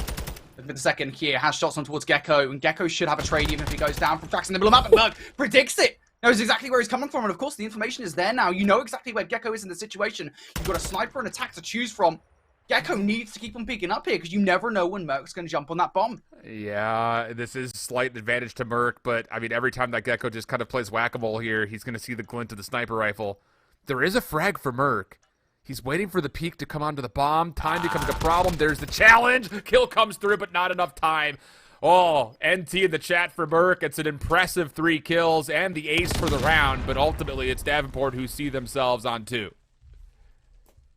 With the second here, has shots on towards Gecko, and Gecko should have a trade even if he goes down from Thrax in the middle of the map, and Merc predicts it knows exactly where he's coming from, and of course the information is there now. You know exactly where Gecko is in the situation. You've got a sniper and attack to choose from. Gecko needs to keep on peeking up here because you never know when Merc's going to jump on that bomb. Yeah, this is slight advantage to Merc, but I mean, every time that Gecko just kind of plays whack-a-mole here, he's going to see the glint of the sniper rifle. There is a frag for Merc. He's waiting for the peek to come onto the bomb. Time becomes a problem. There's the challenge. Kill comes through, but not enough time. Oh, NT in the chat for Merc. It's an impressive 3 kills and the ace for the round, but ultimately it's Davenport who see themselves on 2.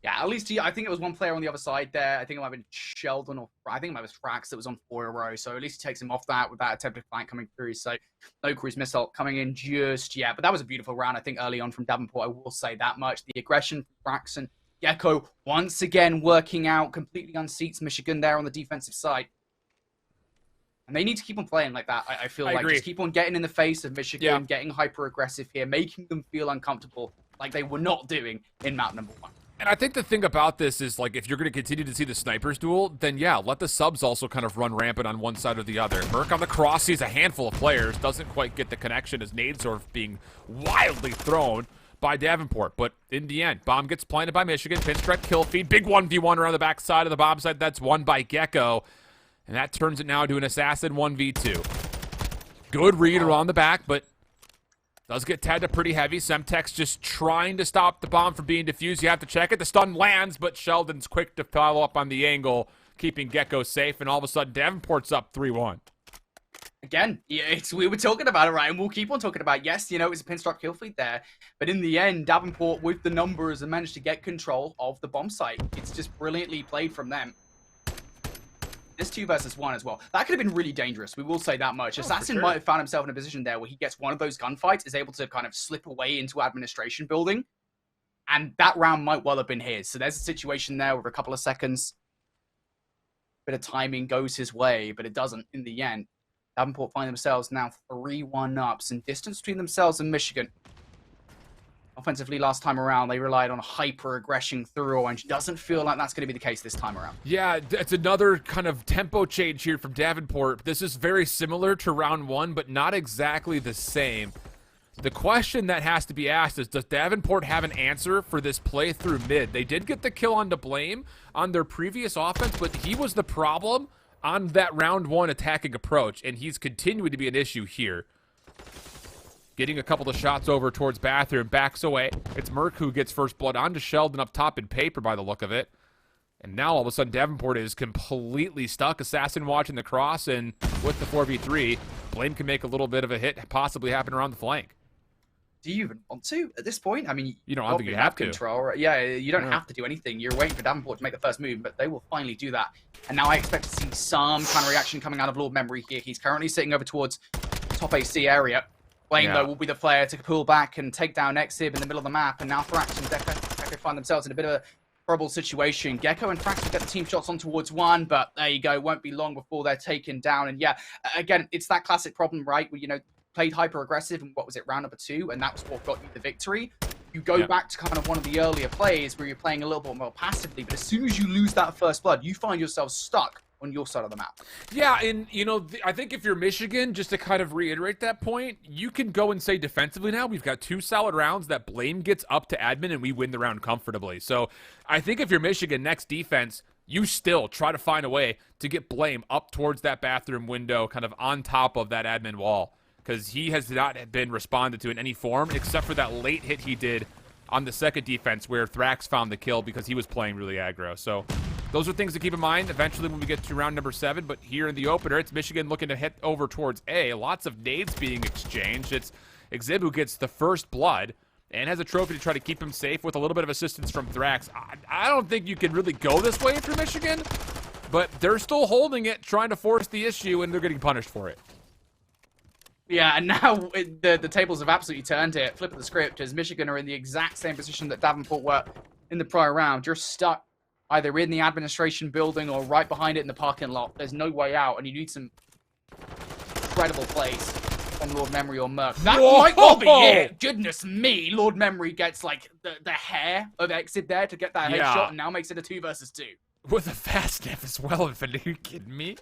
Yeah, at least I think it was one player on the other side there. I think it might have been Sheldon, or I think it might have been Frax that was on 4 in a row. So at least he takes him off that with that attempted flank coming through. So no cruise missile coming in just yet. But that was a beautiful round, I think, early on from Davenport. I will say that much. The aggression from Frax and Gecko once again working out, completely unseats Michigan there on the defensive side. And they need to keep on playing like that, I feel like. Agree. Just keep on getting in the face of Michigan, getting hyper-aggressive here, making them feel uncomfortable like they were not doing in map number 1. And I think the thing about this is, like, if you're going to continue to see the snipers duel, then yeah, let the subs also kind of run rampant on one side or the other. Merc on the cross sees a handful of players, doesn't quite get the connection as nades are being wildly thrown by Davenport. But in the end, bomb gets planted by Michigan, pinstripe kill feed, big 1v1 around the back side of the bomb site. That's won by Gecko. And that turns it now to an assassin 1v2. Good read around the back, but does get tagged up pretty heavy. Semtex just trying to stop the bomb from being defused. You have to check it. The stun lands, but Sheldon's quick to follow up on the angle, keeping Gecko safe. And all of a sudden, Davenport's up 3-1. Again, yeah, we were talking about it, right? And we'll keep on talking about it. Yes, you know, it's a pinstripe kill feed there. But in the end, Davenport, with the numbers, and managed to get control of the bomb site. It's just brilliantly played from them. This 2 versus 1 as well. That could have been really dangerous. We will say that much. Assassin might have found himself in a position there where he gets one of those gunfights, is able to kind of slip away into administration building. And that round might well have been his. So there's a situation there with a couple of seconds. Bit of timing goes his way, but it doesn't in the end. Davenport find themselves now 3-1 ups and distance between themselves and Michigan. Offensively, last time around, they relied on hyper-aggression through orange. Doesn't feel like that's going to be the case this time around. Yeah, it's another kind of tempo change here from Davenport. This is very similar to round 1, but not exactly the same. The question that has to be asked is, does Davenport have an answer for this play through mid? They did get the kill on to Blame on their previous offense, but he was the problem on that round 1 attacking approach, and he's continuing to be an issue here. Getting a couple of shots over towards Bathroom, backs away. It's Merc who gets first blood onto Sheldon up top in paper by the look of it. And now all of a sudden Davenport is completely stuck. Assassin watching the cross, and with the 4v3, Blame can make a little bit of a hit possibly happen around the flank. Do you even want to at this point? I mean, you don't think you have to. Control. Yeah, you don't have to do anything. You're waiting for Davenport to make the first move, but they will finally do that. And now I expect to see some kind of reaction coming out of Lord Memory here. He's currently sitting over towards top AC area. Blame, though, will be the player to pull back and take down Exib in the middle of the map. And now Thrax and Gecko find themselves in a bit of a horrible situation. Gecko and Thrax will get the team shots on towards 1, but there you go. Won't be long before they're taken down. And yeah, again, it's that classic problem, right? Where, you know, played hyper-aggressive, and what was it, round number 2? And that was what got you the victory. You go back to kind of one of the earlier plays where you're playing a little bit more passively, but as soon as you lose that first blood, you find yourself stuck on your side of the map. Yeah, and, you know, I think if you're Michigan, just to kind of reiterate that point, you can go and say defensively now, we've got 2 solid rounds that Blame gets up to admin and we win the round comfortably. So I think if you're Michigan, next defense, you still try to find a way to get Blame up towards that bathroom window, kind of on top of that admin wall, because he has not been responded to in any form, except for that late hit he did on the second defense where Thrax found the kill because he was playing really aggro. So those are things to keep in mind eventually when we get to round number 7. But here in the opener, it's Michigan looking to hit over towards A. Lots of nades being exchanged. It's Exib who gets the first blood and has a trophy to try to keep him safe with a little bit of assistance from Thrax. I don't think you can really go this way if you're Michigan, but they're still holding it, trying to force the issue, and they're getting punished for it. Yeah, and now the tables have absolutely turned here. Flip of the script, as Michigan are in the exact same position that Davenport were in the prior round. You're stuck either in the administration building or right behind it in the parking lot. There's no way out, and you need some incredible plays from Lord Memory or Merc. That might well be it. Goodness me, Lord Memory gets like the hair of Exit there to get that headshot, and now makes it a 2 versus 2. With a fast sniff as well, are you kidding me?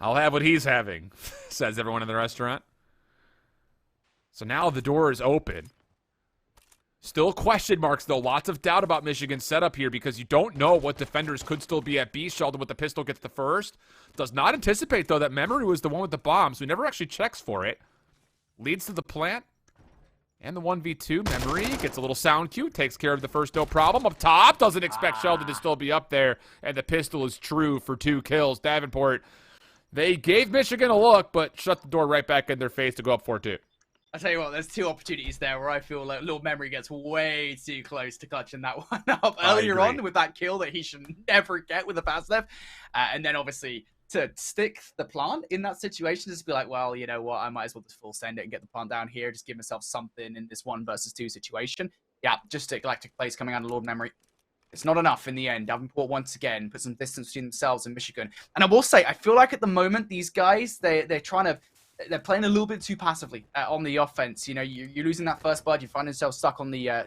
I'll have what he's having, says everyone in the restaurant. So now the door is open. Still question marks, though. Lots of doubt about Michigan's setup here because you don't know what defenders could still be at B. Sheldon with the pistol gets the first. Does not anticipate, though, that Memory was the one with the bomb, so he never actually checks for it. Leads to the plant. And the 1v2. Memory gets a little sound cue. Takes care of the first, no problem. Up top. Doesn't expect Sheldon to still be up there. And the pistol is true for 2 kills. Davenport, they gave Michigan a look, but shut the door right back in their face to go up 4-2. I tell you what, there's 2 opportunities there where I feel like Little Memory gets way too close to clutching that one up earlier on with that kill that he should never get with the passive. And then obviously to stick the plant in that situation, just be like, well, you know what, I might as well just full send it and get the plant down here, just give myself something in this 1 versus 2 situation. Yeah, just a galactic plays coming out of Lord Memory. It's not enough in the end. Davenport once again put some distance between themselves and Michigan. And I will say, I feel like at the moment, these guys, they're playing a little bit too passively on the offense. You know, you're losing that first blood. You find yourself stuck on the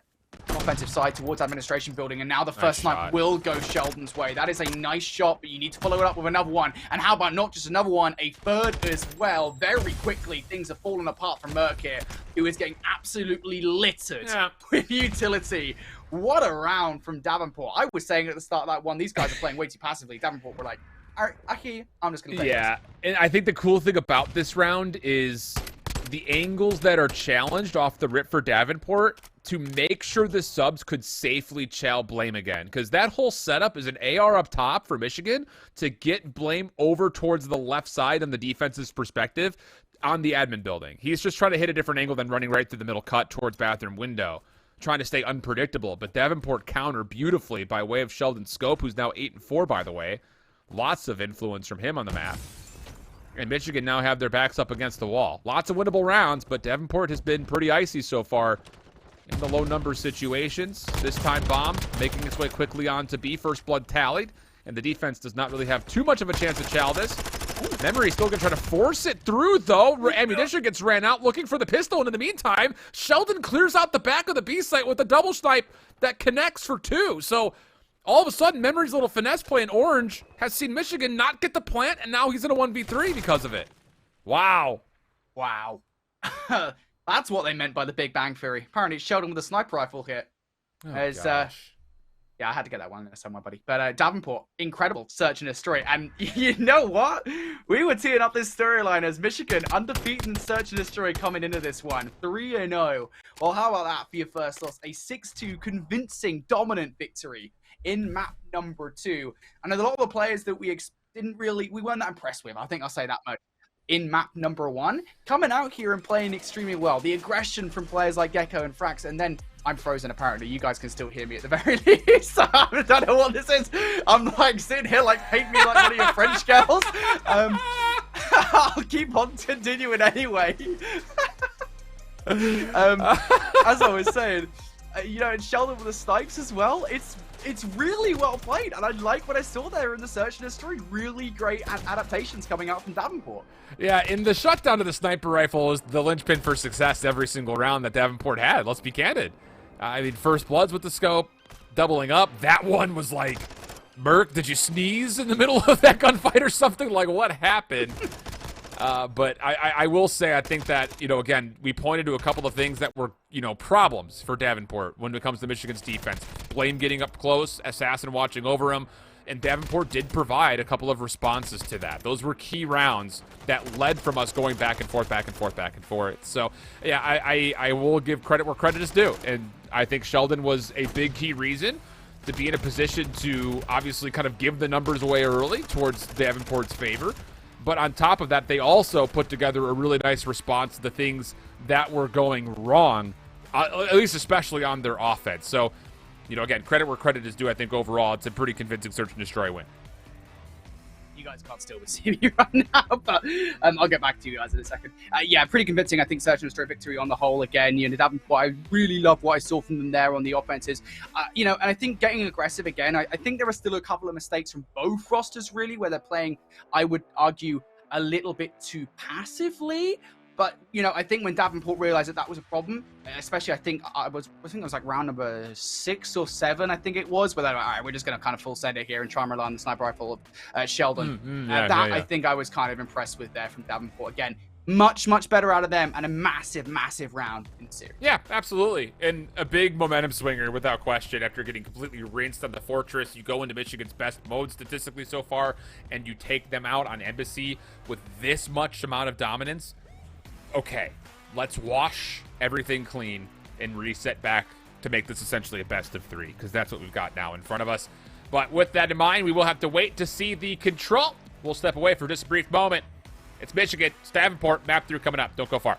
offensive side towards administration building, and now the first snipe will go Sheldon's way. That is a nice shot, but you need to follow it up with another one. And how about not just another one, a third as well. Very quickly, things are falling apart from Merc here, who is getting absolutely littered with utility. What a round from Davenport. I was saying at the start of that one, these guys are playing way too passively. Davenport were like, all right, I hear you. I'm just going to play this. And I think the cool thing about this round is the angles that are challenged off the rip for Davenport to make sure the subs could safely chow Blame again. Because that whole setup is an AR up top for Michigan to get Blame over towards the left side on the defense's perspective on the admin building. He's just trying to hit a different angle than running right through the middle cut towards bathroom window, trying to stay unpredictable. But Davenport counter beautifully by way of Sheldon Scope, who's now 8-4, by the way. Lots of influence from him on the map. And Michigan now have their backs up against the wall. Lots of winnable rounds, but Davenport has been pretty icy so far in the low number situations. This time Bomb making its way quickly on to B. First blood tallied. And the defense does not really have too much of a chance to chow this. Memory still going to try to force it through, though. Ammunition gets ran out looking for the pistol. And in the meantime, Sheldon clears out the back of the B site with a double snipe that connects for 2. So all of a sudden, Memory's little finesse play in orange has seen Michigan not get the plant, and now he's in a 1v3 because of it. Wow. Wow. That's what they meant by the Big Bang Theory. Apparently, it's Sheldon with a sniper rifle here. Yeah, I had to get that one there somewhere, buddy. But Davenport, incredible search and destroy. And you know what? We were teeing up this storyline as Michigan undefeated in search and destroy coming into this one. 3-0. Well, how about that for your first loss? A 6-2 convincing, dominant victory in map number 2. And a lot of the players that we weren't that impressed with. I think I'll say that much. In map number 1, coming out here and playing extremely well. The aggression from players like Gecko and Frax, and then I'm frozen apparently. You guys can still hear me at the very least. I don't know what this is. I'm like sitting here like paint me like one of your French girls. I'll keep on continuing anyway. As I was saying, you know, and Sheldon with the snipes as well. It's really well played, and I like what I saw there in the search and destroy. Really great adaptations coming out from Davenport. Yeah, in the shutdown of the sniper rifle is the linchpin for success every single round that Davenport had. Let's be candid. I mean, first bloods with the scope, doubling up. That one was like, Merc, did you sneeze in the middle of that gunfight or something? Like, what happened? But I will say, I think that, you know, again, we pointed to a couple of things that were, you know, problems for Davenport when it comes to Michigan's defense. Blame getting up close, Assassin watching over him, and Davenport did provide a couple of responses to that. Those were key rounds that led from us going back and forth, back and forth, back and forth. So, yeah, I will give credit where credit is due, and I think Sheldon was a big key reason to be in a position to obviously kind of give the numbers away early towards Davenport's favor. But on top of that, they also put together a really nice response to the things that were going wrong, at least especially on their offense. So, you know, again, credit where credit is due. I think overall it's a pretty convincing search and destroy win. You guys can't still see me right now, but I'll get back to you guys in a second. Yeah, pretty convincing, I think, search and destroy victory on the whole. Again, you know, Davenport, I really love what I saw from them there on the offenses. You know, and I think getting aggressive again, I think there are still a couple of mistakes from both rosters, really, where they're playing, I would argue, a little bit too passively. But, you know, I think when Davenport realized that was a problem, especially I think it was like round number 6 or 7, I think it was, but they're like, all right, we're just going to kind of full send it here and try and rely on the sniper rifle of Sheldon. I think I was kind of impressed with there from Davenport. Again, Much, much better out of them, and a massive, massive round in the series. Yeah, absolutely. And a big momentum swinger without question. After getting completely rinsed on the Fortress, you go into Michigan's best mode statistically so far, and you take them out on Embassy with this much amount of dominance. Okay, let's wash everything clean and reset back to make this essentially a best of 3, because that's what we've got now in front of us. But with that in mind, we will have to wait to see the control. We'll step away for just a brief moment. It's Michigan. It's Davenport. Map through coming up. Don't go far.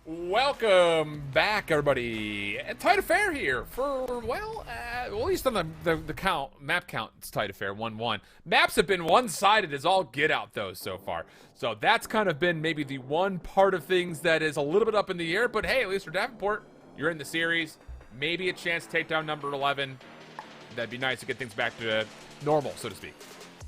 Welcome back, everybody. A tight affair here for, well, at least on the count, map count, it's tight affair, 1-1. Maps have been one-sided as all get out, though, so far. So that's kind of been maybe the one part of things that is a little bit up in the air. But hey, at least for Davenport, you're in the series. Maybe a chance to take down number 11. That'd be nice to get things back to normal, so to speak.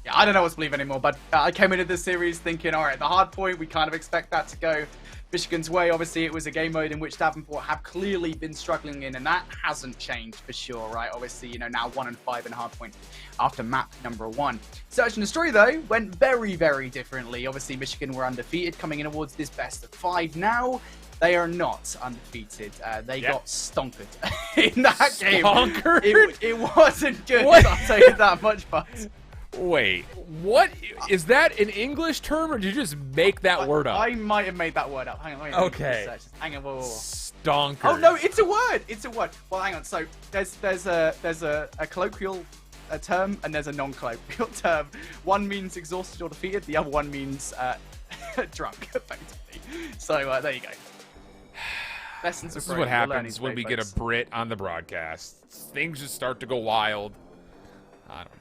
Yeah, I don't know what to believe anymore, but I came into this series thinking, all right, the hard point, we kind of expect that to go Michigan's way. Obviously, it was a game mode in which Davenport have clearly been struggling in, and that hasn't changed for sure, right? Obviously, you know, now 1-5 in hard point after map number 1. Search and Destroy, though, went very, very differently. Obviously, Michigan were undefeated coming in towards this best of 5. Now, they are not undefeated. They got stonkered in that game. It wasn't good, I'll tell you that much, but... Wait, what? Is that an English term, or did you just make that word up? I might have made that word up. Hang on, wait. Okay. Hang on, whoa. Stonker. Oh no, it's a word. It's a word. Well, hang on. So there's a colloquial term and there's a non-colloquial term. One means exhausted or defeated. The other one means drunk, effectively. So there you go. Lessons this is what happens when we get a Brit on the broadcast. Things just start to go wild. I don't know.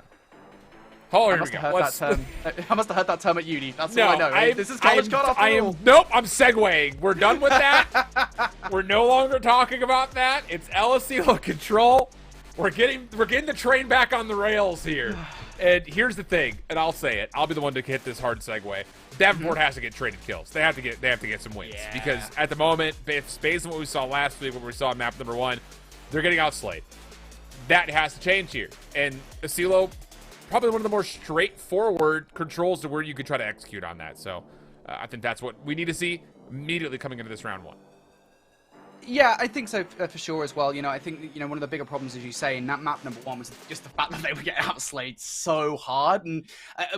Oh, here we go. I must have heard that term at uni. That's all I know. This is college cut off. Nope, I'm segueing. We're done with that. We're no longer talking about that. It's LSU control. We're getting the train back on the rails here. And here's the thing, and I'll say it. I'll be the one to hit this hard segue. Davenport has to get traded kills. They have to get some wins because at the moment, based on what we saw last week, what we saw in map number 1, they're getting outslayed. That has to change here. And Asilo, probably one of the more straightforward controls to where you could try to execute on that. So I think that's what we need to see immediately coming into this round 1. Yeah, I think so for sure as well. You know, I think, you know, one of the bigger problems, as you say, in that map number 1 was just the fact that they were getting outslayed so hard. And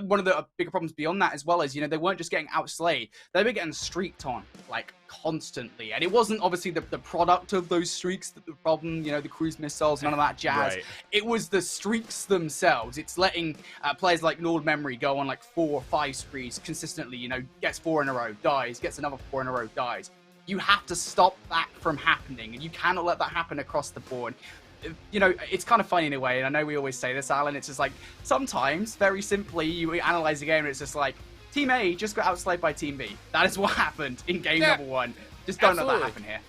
one of the bigger problems beyond that as well is, you know, they weren't just getting outslayed. They were getting streaked on, like, constantly. And it wasn't obviously the product of those streaks that the problem, you know, the cruise missiles, none of that jazz. Right. It was the streaks themselves. It's letting players like Nord Memory go on like 4 or 5 sprees consistently, you know, gets 4 in a row, dies, gets another 4 in a row, dies. You have to stop that from happening, and you cannot let that happen across the board. You know, it's kind of funny in a way, and I know we always say this, Alan, it's just like, sometimes, very simply, you analyze the game, and it's just like, Team A just got outslayed by Team B. That is what happened in game number 1. Just don't let that happen here.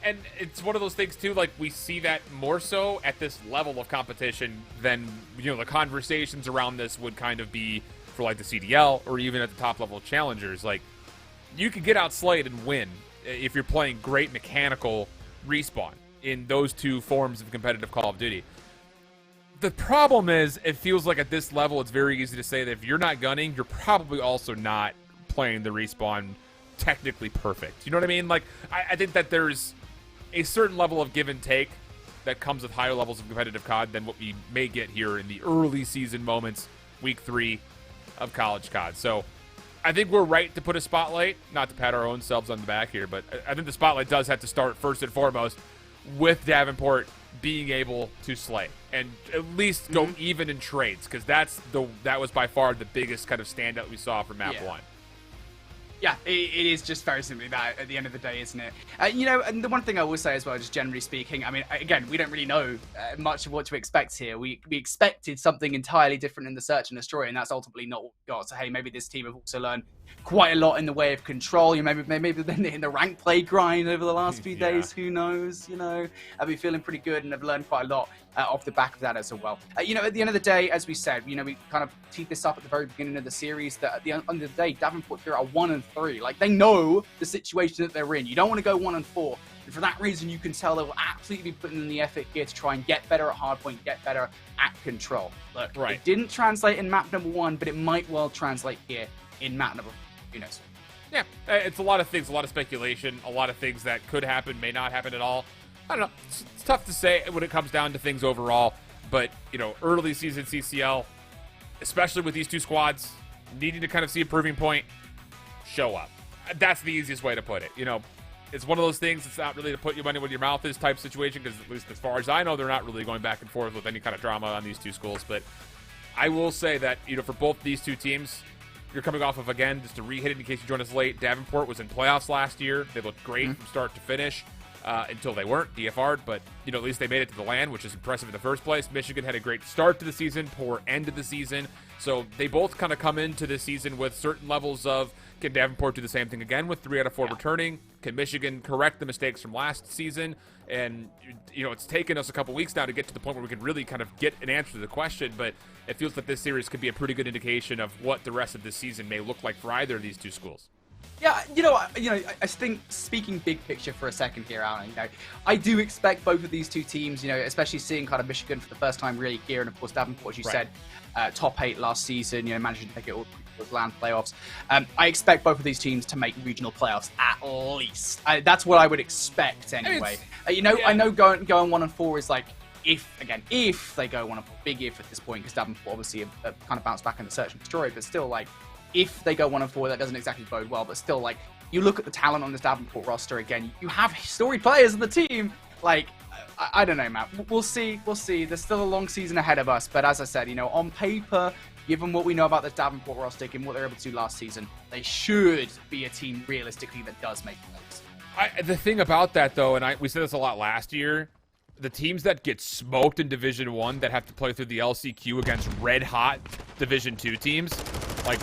And it's one of those things, too, like, we see that more so at this level of competition than, you know, the conversations around this would kind of be for, like, the CDL, or even at the top-level challengers. Like, you could get outslayed and win if you're playing great mechanical respawn in those 2 forms of competitive Call of Duty. The problem is, it feels like at this level, it's very easy to say that if you're not gunning, you're probably also not playing the respawn technically perfect. You know what I mean? Like, I think that there's a certain level of give and take that comes with higher levels of competitive COD than what we may get here in the early season moments, week 3 of college COD. So I think we're right to put a spotlight, not to pat our own selves on the back here, but I think the spotlight does have to start first and foremost with Davenport being able to slay and at least go even in trades, because that was by far the biggest kind of standout we saw from map 1. Yeah, it is just very simply that at the end of the day, isn't it? You know, and the one thing I will say as well, just generally speaking, I mean, again, we don't really know much of what to expect here. We expected something entirely different in the Search and Destroy, and that's ultimately not what we got. So, hey, maybe this team have also learned quite a lot in the way of control. You know, maybe they've been in the rank play grind over the last few days. Who knows? You know, I've been feeling pretty good and have learned quite a lot off the back of that as well. You know, at the end of the day, as we said, you know, we kind of teed this up at the very beginning of the series that at the end of the day, Davenport here are 1-3. Like, they know the situation that they're in. You don't want to go 1-4. And for that reason, you can tell they will absolutely be putting in the effort here to try and get better at hardpoint, get better at control. Look, it didn't translate in map number 1, but it might well translate here in Mountain of who knows. Yeah, it's a lot of things, a lot of speculation, a lot of things that could happen, may not happen at all. I don't know. It's tough to say when it comes down to things overall. But, you know, early season CCL, especially with these two squads, needing to kind of see a proving point, show up. That's the easiest way to put it. You know, it's one of those things, it's not really to put your money where your mouth is type situation, because at least as far as I know, they're not really going back and forth with any kind of drama on these two schools. But I will say that, you know, for both these two teams, you're coming off of, again, just to re-hit it in case you joined us late, Davenport was in playoffs last year. They looked great from start to finish. Until they weren't DFR'd, but, you know, at least they made it to the LAN, which is impressive in the first place. Michigan had a great start to the season, poor end of the season. So they both kind of come into this season with certain levels of, can Davenport do the same thing again with 3 out of 4 returning? Can Michigan correct the mistakes from last season? And, you know, it's taken us a couple weeks now to get to the point where we can really kind of get an answer to the question, but it feels like this series could be a pretty good indication of what the rest of this season may look like for either of these two schools. Yeah, I think speaking big picture for a second here, Alan, I do expect both of these two teams, especially seeing kind of Michigan for the first time really here, and of course Davenport, as you said, top 8 last season, managing to make it all those LAN playoffs. I expect both of these teams to make regional playoffs at least. That's what I would expect anyway. I know going 1-4 is like, if they go 1-4, big if at this point, because Davenport obviously have kind of bounced back in the search and destroy, but still, like, if they go 1-4, that doesn't exactly bode well, but still, like, you look at the talent on this Davenport roster again, you have storied players in the team. Like, I don't know, Matt. We'll see. There's still a long season ahead of us, but as I said, on paper, given what we know about this Davenport roster and what they were able to do last season, they should be a team realistically that does make plays. The thing about that, though, and we said this a lot last year, the teams that get smoked in Division 1 that have to play through the LCQ against red-hot Division 2 teams, like,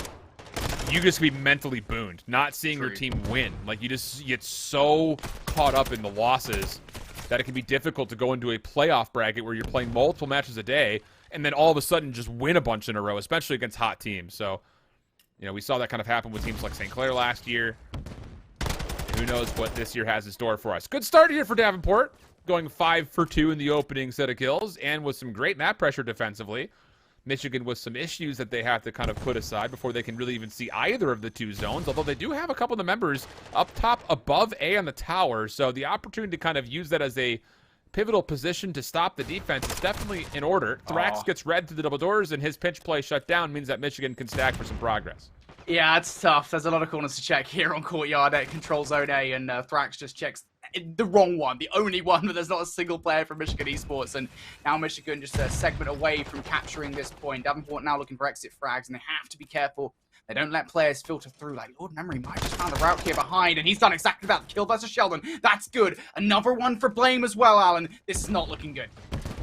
you just be mentally booned, not seeing your team win. Like, you get so caught up in the losses that it can be difficult to go into a playoff bracket where you're playing multiple matches a day and then all of a sudden just win a bunch in a row, especially against hot teams. So, we saw that kind of happen with teams like St. Clair last year. Who knows what this year has in store for us. Good start here for Davenport, going 5 for 2 in the opening set of kills and with some great map pressure defensively. Michigan with some issues that they have to kind of put aside before they can really even see either of the two zones, although they do have a couple of the members up top above A on the tower, so the opportunity to kind of use that as a pivotal position to stop the defense is definitely in order. Thrax gets red through the double doors, and his pinch play shut down means that Michigan can stack for some progress. Yeah, it's tough. There's a lot of corners to check here on Courtyard at Control Zone A, and Thrax just checks the wrong one, the only one, but there's not a single player from Michigan Esports, and now Michigan just a segment away from capturing this point. Davenport now looking for exit frags, and they have to be careful. They don't let players filter through. Like, Lord Memory might just found the route here behind, and he's done exactly that. Kill versus Sheldon. That's good. Another one for Blame as well, Alan. This is not looking good.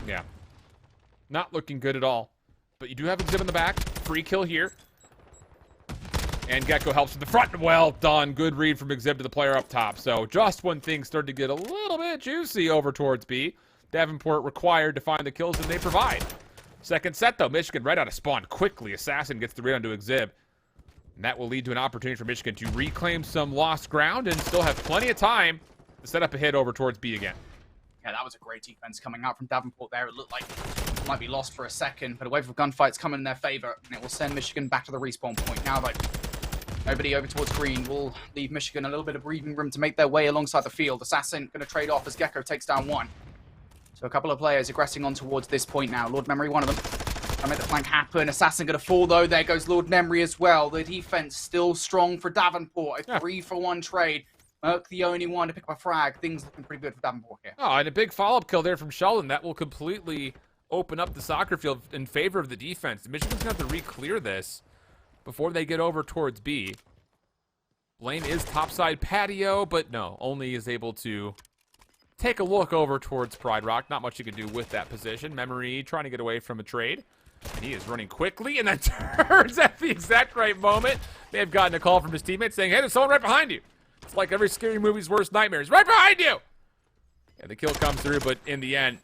Yeah. Not looking good at all. But you do have Exhib in the back. Free kill here. And Gecko helps in the front. Well done. Good read from Exhib to the player up top. So just when things started to get a little bit juicy over towards B, Davenport required to find the kills, and they provide. Second set, though. Michigan right out of spawn quickly. Assassin gets the read onto Exhib. And that will lead to an opportunity for Michigan to reclaim some lost ground and still have plenty of time to set up a hit over towards B again. Yeah, that was a great defense coming out from Davenport there. It looked like it might be lost for a second, but a wave of gunfights coming in their favor, and it will send Michigan back to the respawn point. Now, like, nobody over towards green will leave Michigan a little bit of breathing room to make their way alongside the field. Assassin going to trade off as Gecko takes down one. So a couple of players aggressing on towards this point now. Lord Memory, one of them. I made the flank happen. Assassin going to fall, though. There goes Lord Memory as well. The defense still strong for Davenport. A 3-for-1 trade. Merc the only one to pick up a frag. Things looking pretty good for Davenport here. Oh, and a big follow-up kill there from Sheldon. That will completely open up the soccer field in favor of the defense. Michigan's going to have to re-clear this before they get over towards B. Blaine is topside patio, but no, only is able to take a look over towards Pride Rock. Not much you can do with that position. Memory trying to get away from a trade. And he is running quickly, and then turns at the exact right moment. They have gotten a call from his teammates saying, hey, there's someone right behind you. It's like every scary movie's worst nightmare. He's right behind you! And the kill comes through, but in the end,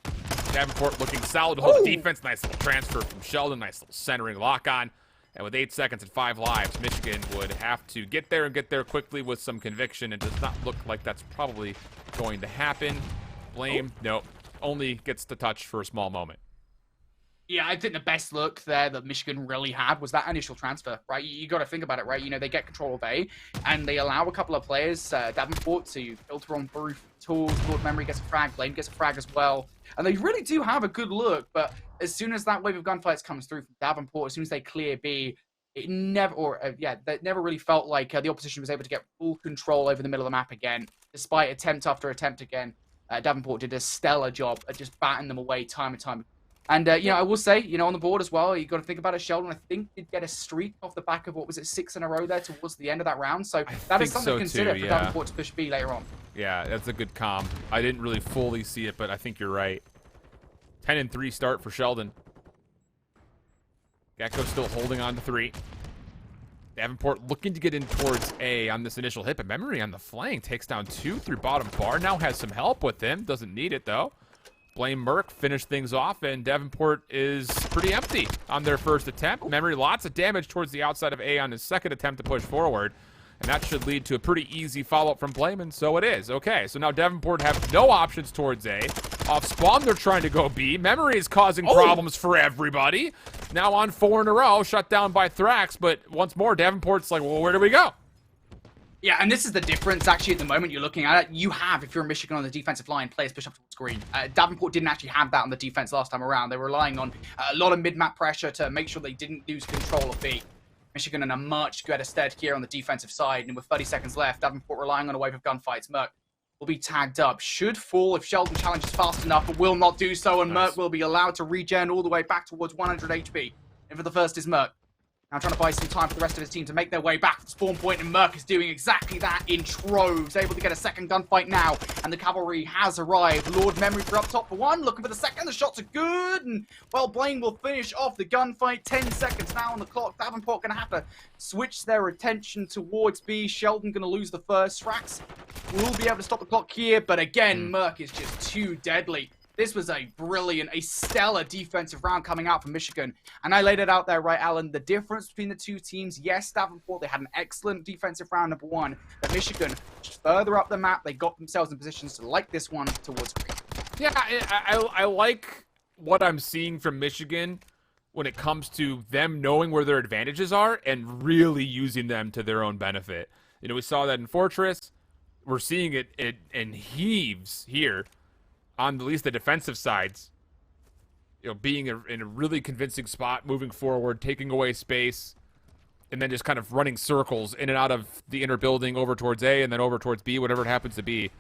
Davenport looking solid to hold the defense. Nice little transfer from Sheldon. Nice little centering lock-on. And with 8 seconds and 5 lives, Michigan would have to get there and get there quickly with some conviction. It does not look like that's probably going to happen. Blame, nope. Only gets the touch for a small moment. Yeah, I think the best look there that Michigan really had was that initial transfer, right? You got to think about it, right? You know, they get control of A, and they allow a couple of players, Davenport, to filter on through tools. Lord Memory gets a frag, Blame gets a frag as well. And they really do have a good look, but as soon as that wave of gunfights comes through from Davenport, as soon as they clear B, it never, that never really felt like the opposition was able to get full control over the middle of the map again, despite attempt after attempt again. Davenport did a stellar job at just batting them away time and time. And, you know, I will say, you know, on the board as well, you got to think about it. Sheldon, I think, did get a streak off the back of, what was it, 6 in a row there towards the end of that round. So that is something to consider for Davenport to push B later on. Yeah, that's a good comp. I didn't really fully see it, but I think you're right. 10-3 start for Sheldon. Gecko still holding on to 3. Davenport looking to get in towards A on this initial hit, but Memory on the flank takes down 2 through bottom bar. Now has some help with him. Doesn't need it, though. Blame Merc finished things off, and Davenport is pretty empty on their first attempt. Memory, lots of damage towards the outside of A on his second attempt to push forward, and that should lead to a pretty easy follow-up from Blame, and so it is. Okay, so now Davenport have no options towards A. Off spawn, they're trying to go B. Memory is causing problems for everybody. Now on 4 in a row, shut down by Thrax, but once more, Davenport's like, well, where do we go? Yeah, and this is the difference, actually, at the moment you're looking at it. You have, if you're a Michigan on the defensive line, players push up towards green. Davenport didn't actually have that on the defense last time around. They were relying on a lot of mid-map pressure to make sure they didn't lose control of B. Michigan in a much better stead here on the defensive side, and with 30 seconds left, Davenport relying on a wave of gunfights. Merc will be tagged up. Should fall if Sheldon challenges fast enough, but will not do so, and Merc will be allowed to regen all the way back towards 100 HP. And for the first is Merc. Now trying to buy some time for the rest of his team to make their way back to the spawn point, and Merc is doing exactly that in troves. Able to get a second gunfight now, and the cavalry has arrived. Lord Memory for up top for 1, looking for the second. The shots are good, and, well, Blaine will finish off the gunfight. 10 seconds now on the clock. Davenport going to have to switch their attention towards B. Sheldon going to lose the first. Thrax will be able to stop the clock here, but again, Merc is just too deadly. This was a brilliant, a stellar defensive round coming out from Michigan. And I laid it out there, right, Alan? The difference between the two teams, yes, Davenport, they had an excellent defensive round, number 1. But Michigan, just further up the map, they got themselves in positions to like this one towards green. Yeah, I like what I'm seeing from Michigan when it comes to them knowing where their advantages are and really using them to their own benefit. You know, we saw that in Fortress. We're seeing it in heaves here. On at least the defensive sides, you know, being in a really convincing spot, moving forward, taking away space, and then just kind of running circles in and out of the inner building over towards A and then over towards B, whatever it happens to be.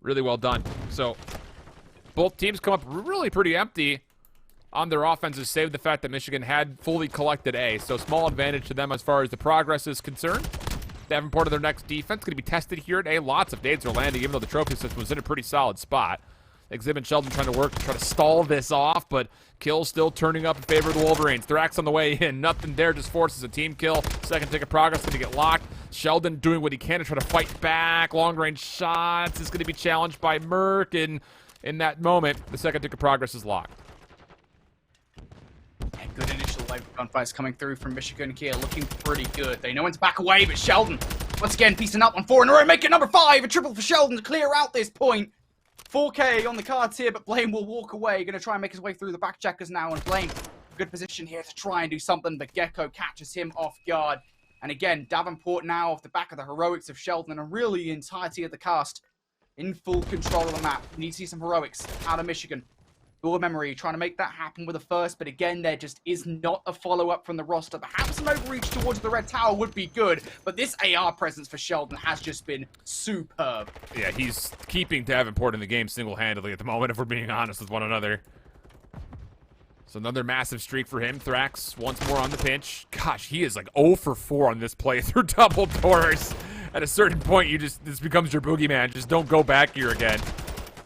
Really well done. So both teams come up really pretty empty on their offenses, save the fact that Michigan had fully collected A. So small advantage to them as far as the progress is concerned. Davenport of their next defense going to be tested here at A. Lots of nades are landing, even though the trophy system was in a pretty solid spot. Exhibit Sheldon trying to work to try to stall this off, but kill still turning up in favor of the Wolverines. Thrax on the way in. Nothing there, just forces a team kill. Second tick of progress going to get locked. Sheldon doing what he can to try to fight back. Long-range shots is going to be challenged by Merc, and in that moment, the second tick of progress is locked. Good initial wave of gunfights coming through from Michigan here, looking pretty good. They know when to back away, but Sheldon, once again, piecing up on 4 in a row, make it number 5. A triple for Sheldon to clear out this point. 4K on the cards here, but Blame will walk away. Going to try and make his way through the back checkers now, and Blame, good position here to try and do something, but Gecko catches him off guard. And again, Davenport now off the back of the heroics of Sheldon, and really the entirety of the cast in full control of the map. We need to see some heroics out of Michigan. Lord Memory trying to make that happen with a first, but again, there just is not a follow-up from the roster. Perhaps an overreach towards the red tower would be good, but this AR presence for Sheldon has just been superb. Yeah, he's keeping Davenport in the game single-handedly at the moment, if we're being honest with one another. So another massive streak for him. Thrax once more on the pinch. Gosh, he is like 0 for 4 on this playthrough double doors. At a certain point, this becomes your boogeyman. Just don't go back here again.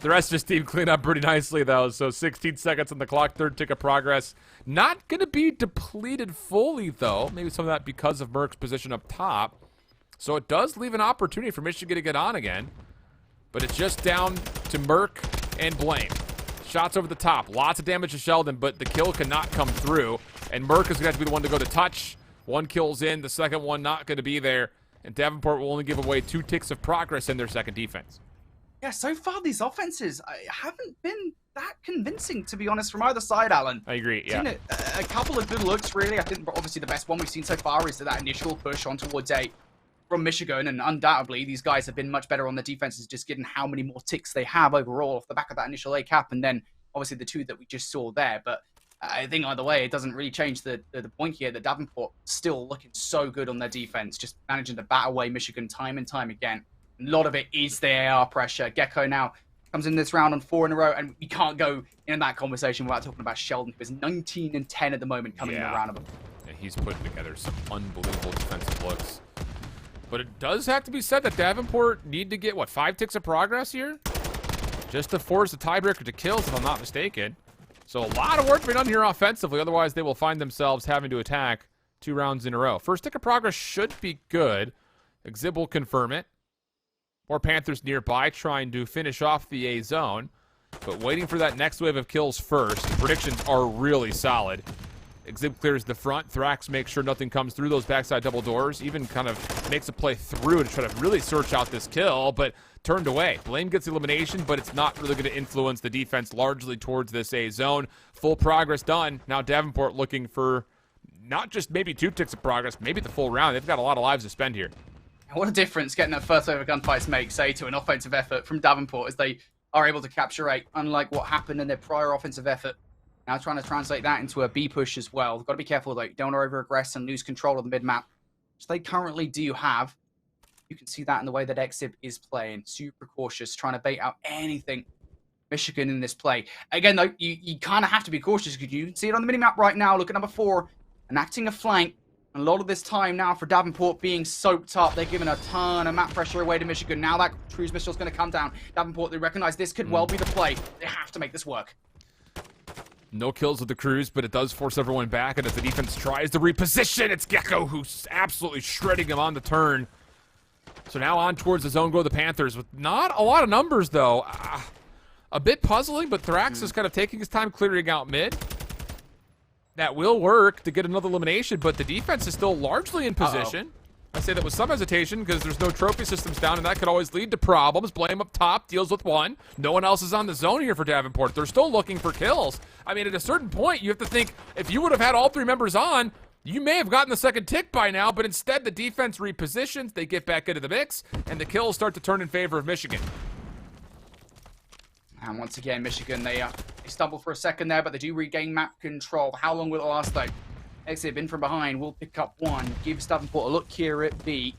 The rest of his team cleaned up pretty nicely, though. So 16 seconds on the clock, third tick of progress. Not going to be depleted fully, though. Maybe some of that because of Merc's position up top. So it does leave an opportunity for Michigan to get on again. But it's just down to Merc and Blame. Shots over the top. Lots of damage to Sheldon, but the kill cannot come through. And Merc is going to have to be the one to go to touch. 1 kill's in. The second one not going to be there. And Davenport will only give away 2 ticks of progress in their second defense. Yeah, so far these offenses haven't been that convincing, to be honest, from either side, Alan. I agree, yeah. Seen a couple of good looks, really. I think obviously the best one we've seen so far is that initial push on towards A from Michigan, and undoubtedly these guys have been much better on the defenses, just given how many more ticks they have overall off the back of that initial A cap, and then obviously the 2 that we just saw there. But I think either way, it doesn't really change the point here that Davenport still looking so good on their defense, just managing to bat away Michigan time and time again. A lot of it is the AR pressure. Gecko now comes in this round on 4 in a row, and we can't go in that conversation without talking about Sheldon, who is 19 and 10 at the moment coming in the round of them. Yeah, he's putting together some unbelievable defensive looks. But it does have to be said that Davenport need to get, what, 5 ticks of progress here? Just to force the tiebreaker to kills, if I'm not mistaken. So a lot of work to be done here offensively, otherwise they will find themselves having to attack 2 rounds in a row. First tick of progress should be good. Exhib will confirm it. More Panthers nearby trying to finish off the A zone, but waiting for that next wave of kills first. The predictions are really solid. Exhib clears the front. Thrax makes sure nothing comes through those backside double doors. Even kind of makes a play through to try to really search out this kill, but turned away. Blame gets the elimination, but it's not really going to influence the defense largely towards this A zone. Full progress done. Now Davenport looking for not just maybe 2 ticks of progress, maybe the full round. They've got a lot of lives to spend here. What a difference getting that first wave of gunfights makes, say, to an offensive effort from Davenport as they are able to capture A, unlike what happened in their prior offensive effort. Now trying to translate that into a B push as well. Got to be careful, though. You don't want to over-aggress and lose control of the mid-map, which they currently do have. You can see that in the way that Exib is playing. Super cautious, trying to bait out anything Michigan in this play. Again, though, you kind of have to be cautious because you can see it on the minimap right now. Look at number 4, enacting a flank. And a lot of this time now for Davenport being soaked up. They're giving a ton of map pressure away to Michigan. Now that cruise missile is going to come down. Davenport, they recognize this could well be the play. They have to make this work. No kills with the cruise, but it does force everyone back, and as the defense tries to reposition, it's Gecko who's absolutely shredding him on the turn. So now on towards the zone go the Panthers with not a lot of numbers, though. A bit puzzling, but Thrax is kind of taking his time clearing out mid. That will work to get another elimination, but the defense is still largely in position. I say that with some hesitation because there's no trophy systems down, and that could always lead to problems. Blame up top, deals with 1. No one else is on the zone here for Davenport. They're still looking for kills. I mean, at a certain point, you have to think, if you would have had all 3 members on, you may have gotten the second tick by now, but instead the defense repositions, they get back into the mix, and the kills start to turn in favor of Michigan. And once again, Michigan, they stumble for a second there, but they do regain map control. How long will it last, though? Exib in from behind will pick up 1. Gives Davenport a look here at B.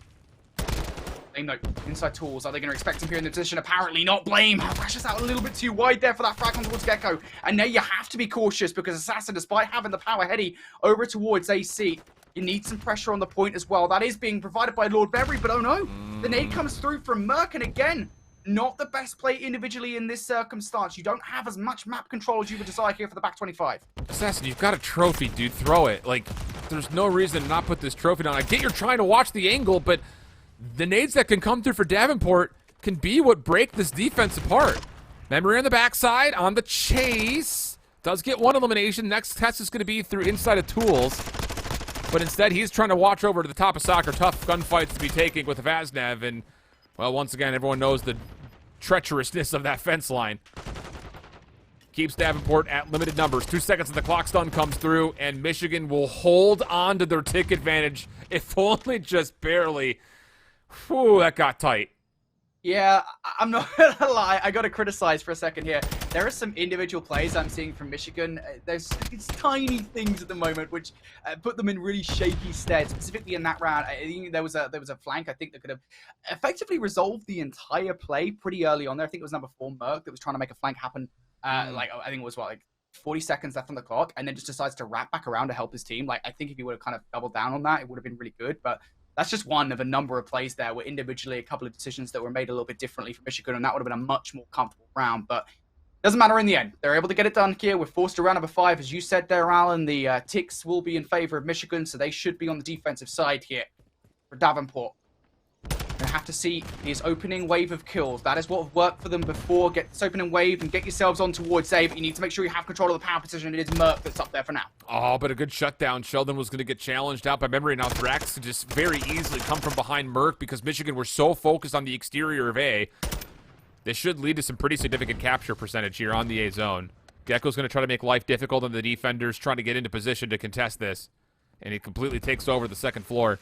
Blame, though, inside tools. Are they going to expect him here in the position? Apparently not. Blame crashes out a little bit too wide there for that frag on towards Gecko. And now you have to be cautious because Assassin, despite having the power heady over towards AC, you need some pressure on the point as well. That is being provided by Lord Beverly, but oh no. The nade comes through from Merc, and again, not the best play individually in this circumstance. You don't have as much map control as you would desire here for the back 25. Assassin, you've got a trophy, dude. Throw it. Like, there's no reason to not put this trophy down. I get you're trying to watch the angle, but the nades that can come through for Davenport can be what break this defense apart. Memory on the backside, on the chase. Does get 1 elimination. Next test is going to be through inside of tools. But instead, he's trying to watch over to the top of soccer. Tough gunfights to be taking with Vaznev. And, well, once again, everyone knows the treacherousness of that fence line. Keeps Davenport at limited numbers. 2 seconds and the clock stun comes through, and Michigan will hold on to their tick advantage, if only just barely. Whew, that got tight. Yeah, I'm not gonna lie. I gotta criticize for a second here. There are some individual plays I'm seeing from Michigan. There's these tiny things at the moment which put them in really shaky stead. Specifically in that round, I think there was a flank I think that could have effectively resolved the entire play pretty early on there. I think it was number 4 Merc that was trying to make a flank happen. Like I think it was like 40 seconds left on the clock, and then just decides to wrap back around to help his team. Like I think if he would have kind of doubled down on that, it would have been really good. But that's just one of a number of plays there where individually a couple of decisions that were made a little bit differently for Michigan, and that would have been a much more comfortable round. But doesn't matter in the end. They're able to get it done here. We're forced to round number 5. As you said there, Alan, the ticks will be in favor of Michigan, so they should be on the defensive side here for Davenport. They have to see his opening wave of kills. That is what worked for them before. Get this opening wave and get yourselves on towards A, but you need to make sure you have control of the power position. It is Merc that's up there for now. Oh, but a good shutdown. Sheldon was going to get challenged out by memory. Now Thrax could just very easily come from behind Merc because Michigan were so focused on the exterior of A This should lead to some pretty significant capture percentage here on the A zone. Gecko's going to try to make life difficult on the defenders, trying to get into position to contest this. And he completely takes over the second floor.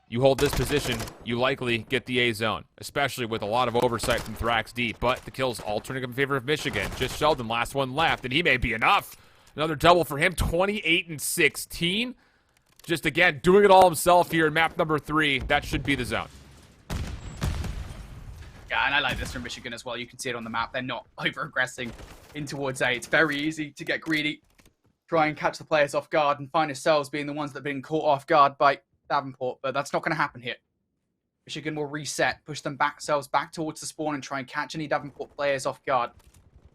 You hold this position, you likely get the A zone, especially with a lot of oversight from Thrax D. But the kills all turning in favor of Michigan. Just Sheldon, last one left, and he may be enough. Another double for him, 28 and 16. Just again, doing it all himself here in map number 3. That should be the zone. Yeah, and I like this from Michigan as well. You can see it on the map. They're not over-aggressing in towards A. It's very easy to get greedy, try and catch the players off guard, and find yourselves being the ones that have been caught off guard by Davenport, but that's not going to happen here. Michigan will reset, push themselves back towards the spawn and try and catch any Davenport players off guard.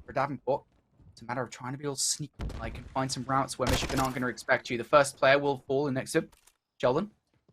For Davenport, it's a matter of trying to be all sneaky, like, and find some routes where Michigan aren't going to expect you. The first player will fall in next to Sheldon.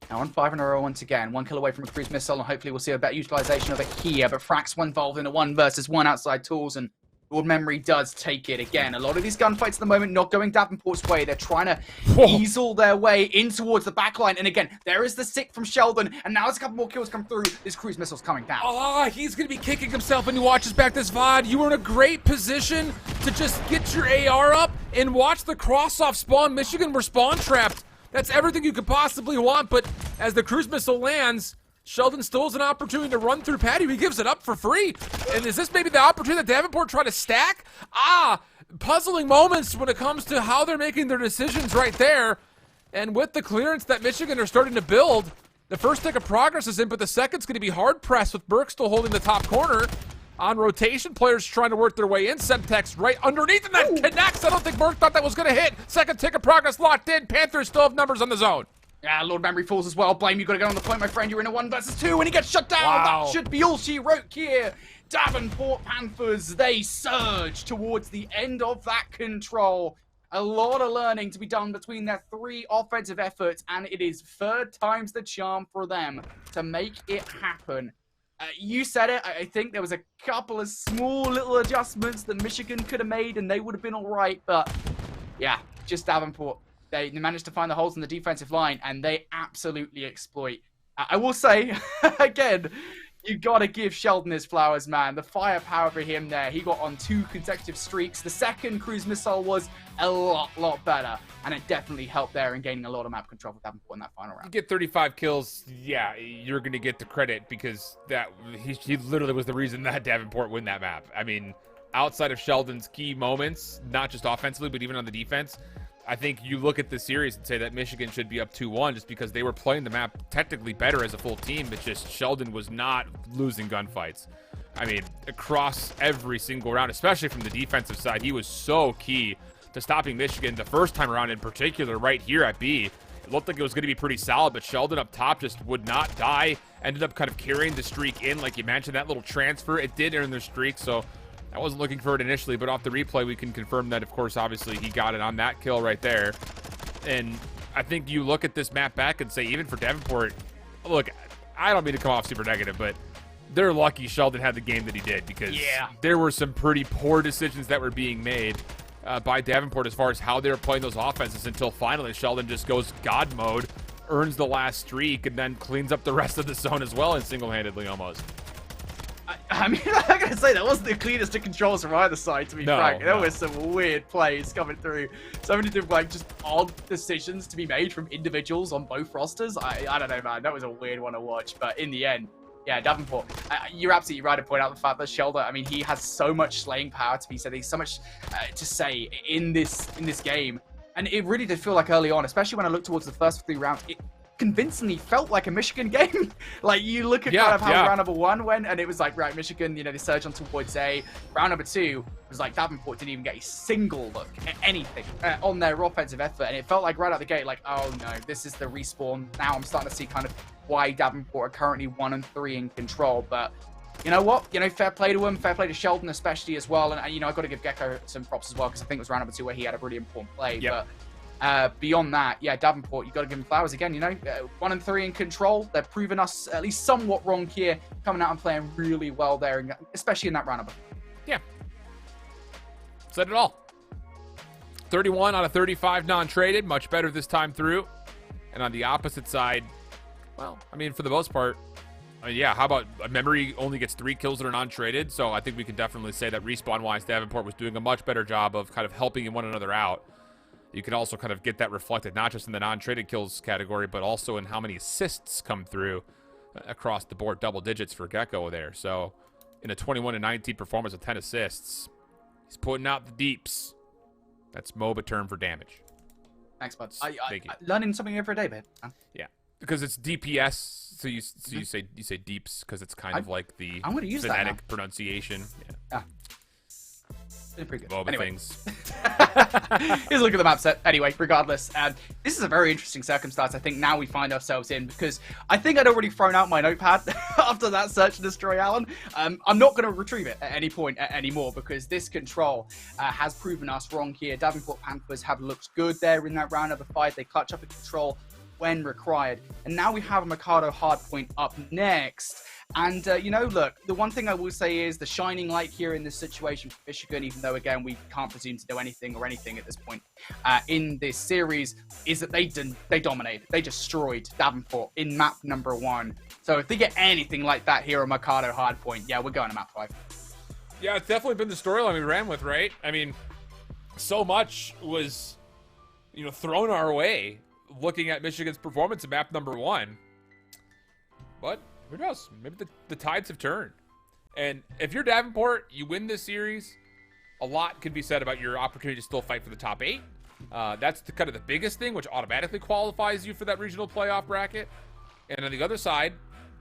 Now on 5 in a row once again. 1 kill away from a cruise missile, and hopefully we'll see a better utilization of it here. But Frax involved in a 1 versus 1 outside tools, and Lord Memory does take it again. A lot of these gunfights at the moment not going Davenport's way. They're trying to easel their way in towards the backline. And again, there is the sick from Sheldon. And now as a couple more kills come through, this cruise missile's coming down. Oh, he's going to be kicking himself when he watches back this VOD. You were in a great position to just get your AR up and watch the cross-off spawn. Michigan were spawn trapped. That's everything you could possibly want. But as the cruise missile lands, Sheldon still has an opportunity to run through patio. He gives it up for free. And is this maybe the opportunity that Davenport try to stack? Puzzling moments when it comes to how they're making their decisions right there. And with the clearance that Michigan are starting to build, the first tick of progress is in, but the second's going to be hard pressed with Burke still holding the top corner. On rotation, players trying to work their way in. Semtex right underneath, and that connects. I don't think Burke thought that was going to hit. Second tick of progress locked in. Panthers still have numbers on the zone. Yeah, Lord Memory falls as well. Blame, you got to get on the point, my friend. You're in a 1 versus 2, and he gets shut down. Wow. That should be all she wrote here. Davenport Panthers, they surge towards the end of that control. A lot of learning to be done between their 3 offensive efforts, and it is 3rd time's the charm for them to make it happen. You said it. I think there was a couple of small little adjustments that Michigan could have made, and they would have been all right. But, yeah, just Davenport. They managed to find the holes in the defensive line, and they absolutely exploit. I will say, again, you got to give Sheldon his flowers, man. The firepower for him there. He got on 2 consecutive streaks. The second cruise missile was a lot better, and it definitely helped there in gaining a lot of map control for Davenport in that final round. You get 35 kills, yeah, you're going to get the credit because that he literally was the reason that Davenport win that map. I mean, outside of Sheldon's key moments, not just offensively, but even on the defense, I think you look at the series and say that Michigan should be up 2-1 just because they were playing the map technically better as a full team, but just Sheldon was not losing gunfights. I mean, across every single round, especially from the defensive side, he was so key to stopping Michigan the first time around in particular right here at B. It looked like it was going to be pretty solid, but Sheldon up top just would not die. Ended up kind of carrying the streak in, like you mentioned, that little transfer. It did earn their streak, so I wasn't looking for it initially, but off the replay, we can confirm that, of course, obviously, he got it on that kill right there. And I think you look at this map back and say, even for Davenport, look, I don't mean to come off super negative, but they're lucky Sheldon had the game that he did because there were some pretty poor decisions that were being made by Davenport as far as how they were playing those offenses until finally Sheldon just goes God mode, earns the last streak, and then cleans up the rest of the zone as well and single-handedly almost. I mean, I'm going to say that wasn't the cleanest of controls from either side, to be frank. There were some weird plays coming through. So many different, like, just odd decisions to be made from individuals on both rosters. I don't know, man. That was a weird one to watch. But in the end, yeah, Davenport, you're absolutely right to point out the fact that Sheldon, I mean, he has so much slaying power to be said. He's so much to say in this game. And it really did feel like early on, especially when I looked towards the first 3 rounds, it convincingly felt like a Michigan game. Like, you look at kind of how round number 1 went, and it was like, right, Michigan, you know, they surge on towards A. Round number 2 was like Davenport didn't even get a single look at anything on their offensive effort, and it felt like right out the gate, like, oh no, this is the respawn. Now I'm starting to see kind of why Davenport are currently 1 and 3 in control, but you know what? You know, fair play to him, fair play to Sheldon especially as well, and you know, I've got to give Gecko some props as well, because I think it was round number 2 where he had a really important play, but beyond that, yeah, Davenport, you got to give him flowers again, you know. 1 and 3 in control. They're proving us at least somewhat wrong here, coming out and playing really well there, especially in that round. Yeah. Said it all. 31 out of 35 non-traded. Much better this time through. And on the opposite side, well, I mean, for the most part, Yeah, how about Memory only gets 3 kills that are non-traded, so I think we can definitely say that respawn-wise, Davenport was doing a much better job of kind of helping one another out. You can also kind of get that reflected not just in the non-traded kills category, but also in how many assists come through across the board, double digits for Gecko there. So in a 21-19 performance with 10 assists, he's putting out the deeps. That's MOBA term for damage. Thanks, bud. Thank you. Learning something every day, babe. Yeah, because it's DPS, so you say deeps because it's kind of like the I'm gonna use phonetic pronunciation. Yeah. Pretty good. MOBA Anyway. things. Here's a look at the map set. Anyway, regardless, this is a very interesting circumstance I think now we find ourselves in, because I think I'd already thrown out my notepad after that search and destroy, Alan. I'm not going to retrieve it at any point anymore, because this control has proven us wrong here. Davenport Panthers have looked good there in that round of the fight. They clutch up a control when required. And now we have a Mikado hardpoint up next. And, you know, look, the one thing I will say is the shining light here in this situation for Michigan, even though, again, we can't presume to do anything at this point in this series, is that they dominated. They destroyed Davenport in map number 1. So if they get anything like that here on Mikado hardpoint, yeah, we're going to map 5. Yeah, it's definitely been the storyline we ran with, right? I mean, so much was, you know, thrown our way looking at Michigan's performance in map number 1. But who knows? Maybe the tides have turned. And if you're Davenport, you win this series, a lot can be said about your opportunity to still fight for the top 8. That's kind of the biggest thing, which automatically qualifies you for that regional playoff bracket. And on the other side,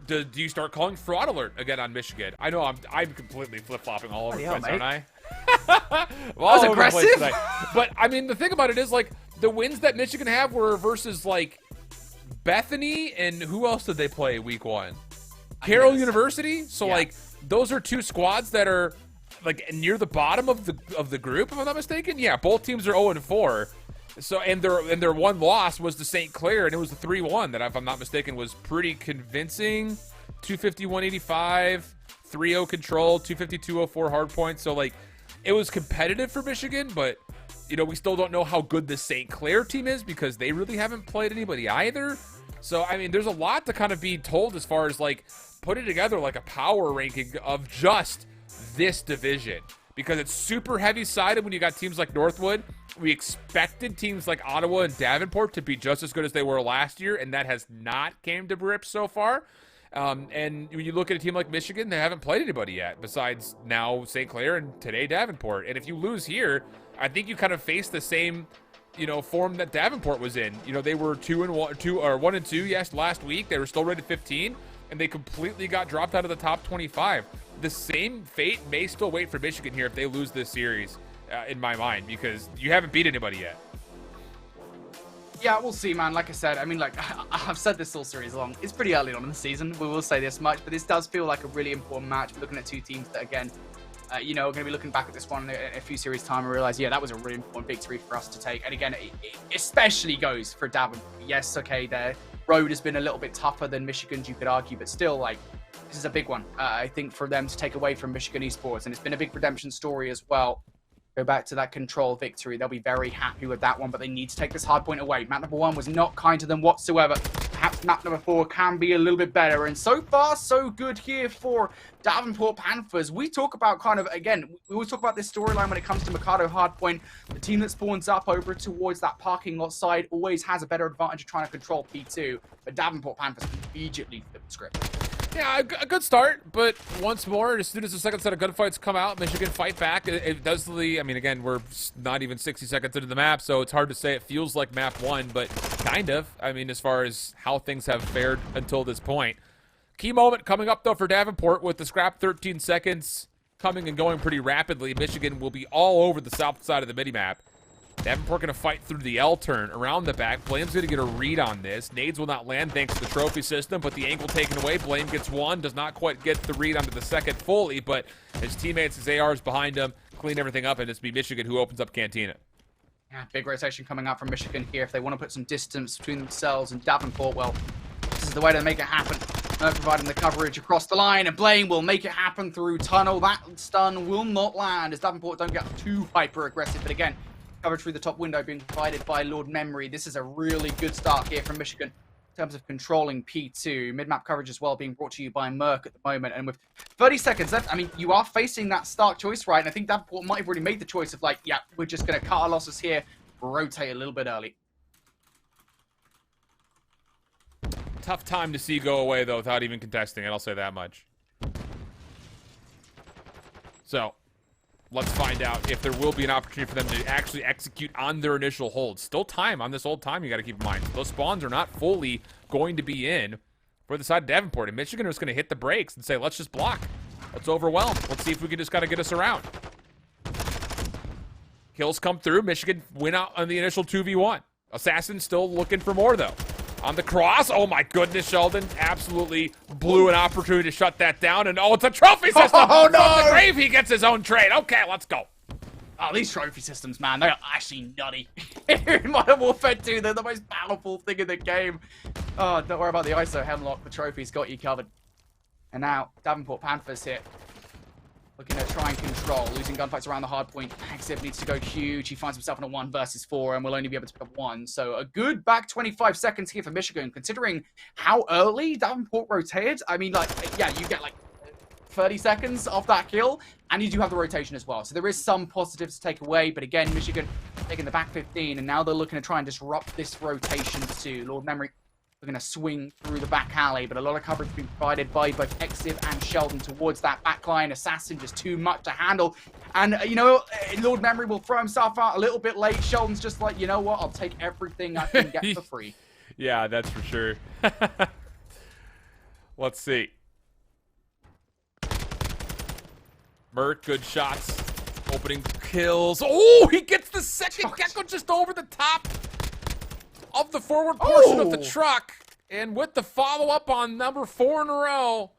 do you start calling fraud alert again on Michigan? I know I'm completely flip-flopping all over the place, aren't I? That was aggressive. But, I mean, the thing about it is, like, the wins that Michigan have were versus, like, Bethany, and who else did they play week 1? Carroll University. So yeah. Like, those are 2 squads that are like near the bottom of the group, if I'm not mistaken. Yeah, both teams are 0-4. So and their one loss was to St. Clair, and it was the 3-1 that, if I'm not mistaken, was pretty convincing. 250-185, 3-0 control, 250-204 hard points. So like, it was competitive for Michigan, but you know, we still don't know how good the St. Clair team is because they really haven't played anybody either. So, I mean, there's a lot to kind of be told as far as, like, putting together, like, a power ranking of just this division. Because it's super heavy-sided when you got teams like Northwood. We expected teams like Ottawa and Davenport to be just as good as they were last year, and that has not came to grips so far. And when you look at a team like Michigan, they haven't played anybody yet, besides now St. Clair and today Davenport. And if you lose here, I think you kind of face the same, you know, form that Davenport was in. You know, they were 1-2, yes, last week. They were still rated 15, and they completely got dropped out of the top 25. The same fate may still wait for Michigan here if they lose this series, in my mind, because you haven't beat anybody yet. Yeah, we'll see, man. Like I said, I mean, like, I've said this all series long. It's pretty early on in the season. We will say this much, but this does feel like a really important match. We're looking at 2 teams that, again, you know, we're going to be looking back at this one in a few series time and realize, yeah, that was a really important victory for us to take. And again, it especially goes for Davenport. Yes, okay, their road has been a little bit tougher than Michigan's, you could argue, but still, like, this is a big one, I think, for them to take away from Michigan Esports. And it's been a big redemption story as well. Go back to that control victory. They'll be very happy with that one, but they need to take this hard point away. Map number 1 was not kind to them whatsoever. Perhaps map number 4 can be a little bit better. And so far, so good here for Davenport Panthers. We talk about kind of, again, we always talk about this storyline when it comes to Mikado hardpoint. The team that spawns up over towards that parking lot side always has a better advantage of trying to control P2. But Davenport Panthers immediately flip the script. Yeah, a good start, but once more, as soon as the second set of gunfights come out, Michigan fight back. It does I mean, again, we're not even 60 seconds into the map, so it's hard to say it feels like map 1, but kind of. I mean, as far as how things have fared until this point. Key moment coming up, though, for Davenport with the scrap 13 seconds coming and going pretty rapidly. Michigan will be all over the south side of the mini-map. Davenport going to fight through the L turn around the back. Blame's going to get a read on this. Nades will not land thanks to the trophy system, but the angle taken away. Blame gets one, does not quite get the read onto the second fully, but his teammates, his ARs behind him, clean everything up, and it's be Michigan who opens up Cantina. Yeah, big rotation coming out from Michigan here. If they want to put some distance between themselves and Davenport, well, this is the way to make it happen. Providing the coverage across the line, and Blaine will make it happen through tunnel. That stun will not land as Davenport don't get too hyper-aggressive, but again, coverage through the top window being provided by Lord Memory. This is a really good start here from Michigan. terms of controlling P2. Mid-map coverage as well being brought to you by Merc at the moment. And with 30 seconds left, I mean, you are facing that stark choice, right? And I think Davenport might have already made the choice of like, yeah, we're just going to cut our losses here, rotate a little bit early. Tough time to see go away, though, without even contesting it. I'll say that much. So, let's find out if there will be an opportunity for them to actually execute on their initial hold. Still time on this old time, you got to keep in mind. Those spawns are not fully going to be in for the side of Davenport. And Michigan is going to hit the brakes and say, let's just block. Let's overwhelm. Let's see if we can just got to get us around. Kills come through. Michigan win out on the initial 2v1. Assassin still looking for more, though. On the cross. Oh, my goodness, Sheldon absolutely blew an opportunity to shut that down. And, oh, it's a trophy system. Oh, no. From the grave, he gets his own trade. Okay, let's go. Oh, these trophy systems, man, they're actually nutty. In Modern Warfare 2, they're the most powerful thing in the game. Oh, don't worry about the ISO hemlock. The trophy's got you covered. And now, Davenport Panthers here. Looking to try and control, losing gunfights around the hard point. Exib needs to go huge. He finds himself in a 1 versus 4 and will only be able to pick up 1. So a good back 25 seconds here for Michigan, considering how early Davenport rotated. I mean, like, yeah, you get like 30 seconds off that kill, and you do have the rotation as well. So there is some positives to take away, but again, Michigan taking the back 15, and now they're looking to try and disrupt this rotation too. Lord Memory, we're going to swing through the back alley, but a lot of coverage being provided by both Exib and Sheldon towards that backline. Assassin just too much to handle. And, you know, Lord Memory will throw himself out a little bit late. Sheldon's just like, you know what? I'll take everything I can get for free. Yeah, that's for sure. Let's see. Merc, good shots. Opening kills. Oh, he gets the second Gecko just over the top of the forward portion of the truck. And with the follow-up on number 4 in a row,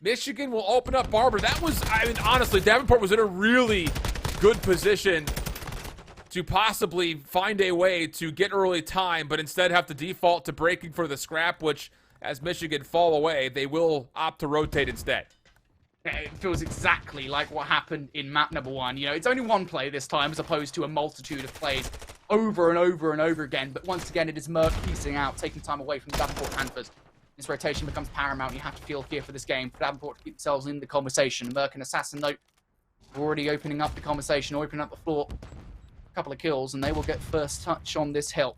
Michigan will open up Barber. That was, I mean, honestly, Davenport was in a really good position to possibly find a way to get early time, but instead have to default to breaking for the scrap, which, as Michigan fall away, they will opt to rotate instead. It feels exactly like what happened in map number 1. You know, it's only one play this time as opposed to a multitude of plays over and over and over again. But once again, it is Merc piecing out, taking time away from the Davenport Panthers. This rotation becomes paramount. You have to feel fear for this game. For Davenport to keep themselves in the conversation. Merc and Assassin, though, already opening up the conversation, opening up the floor. A couple of kills, and they will get first touch on this hill.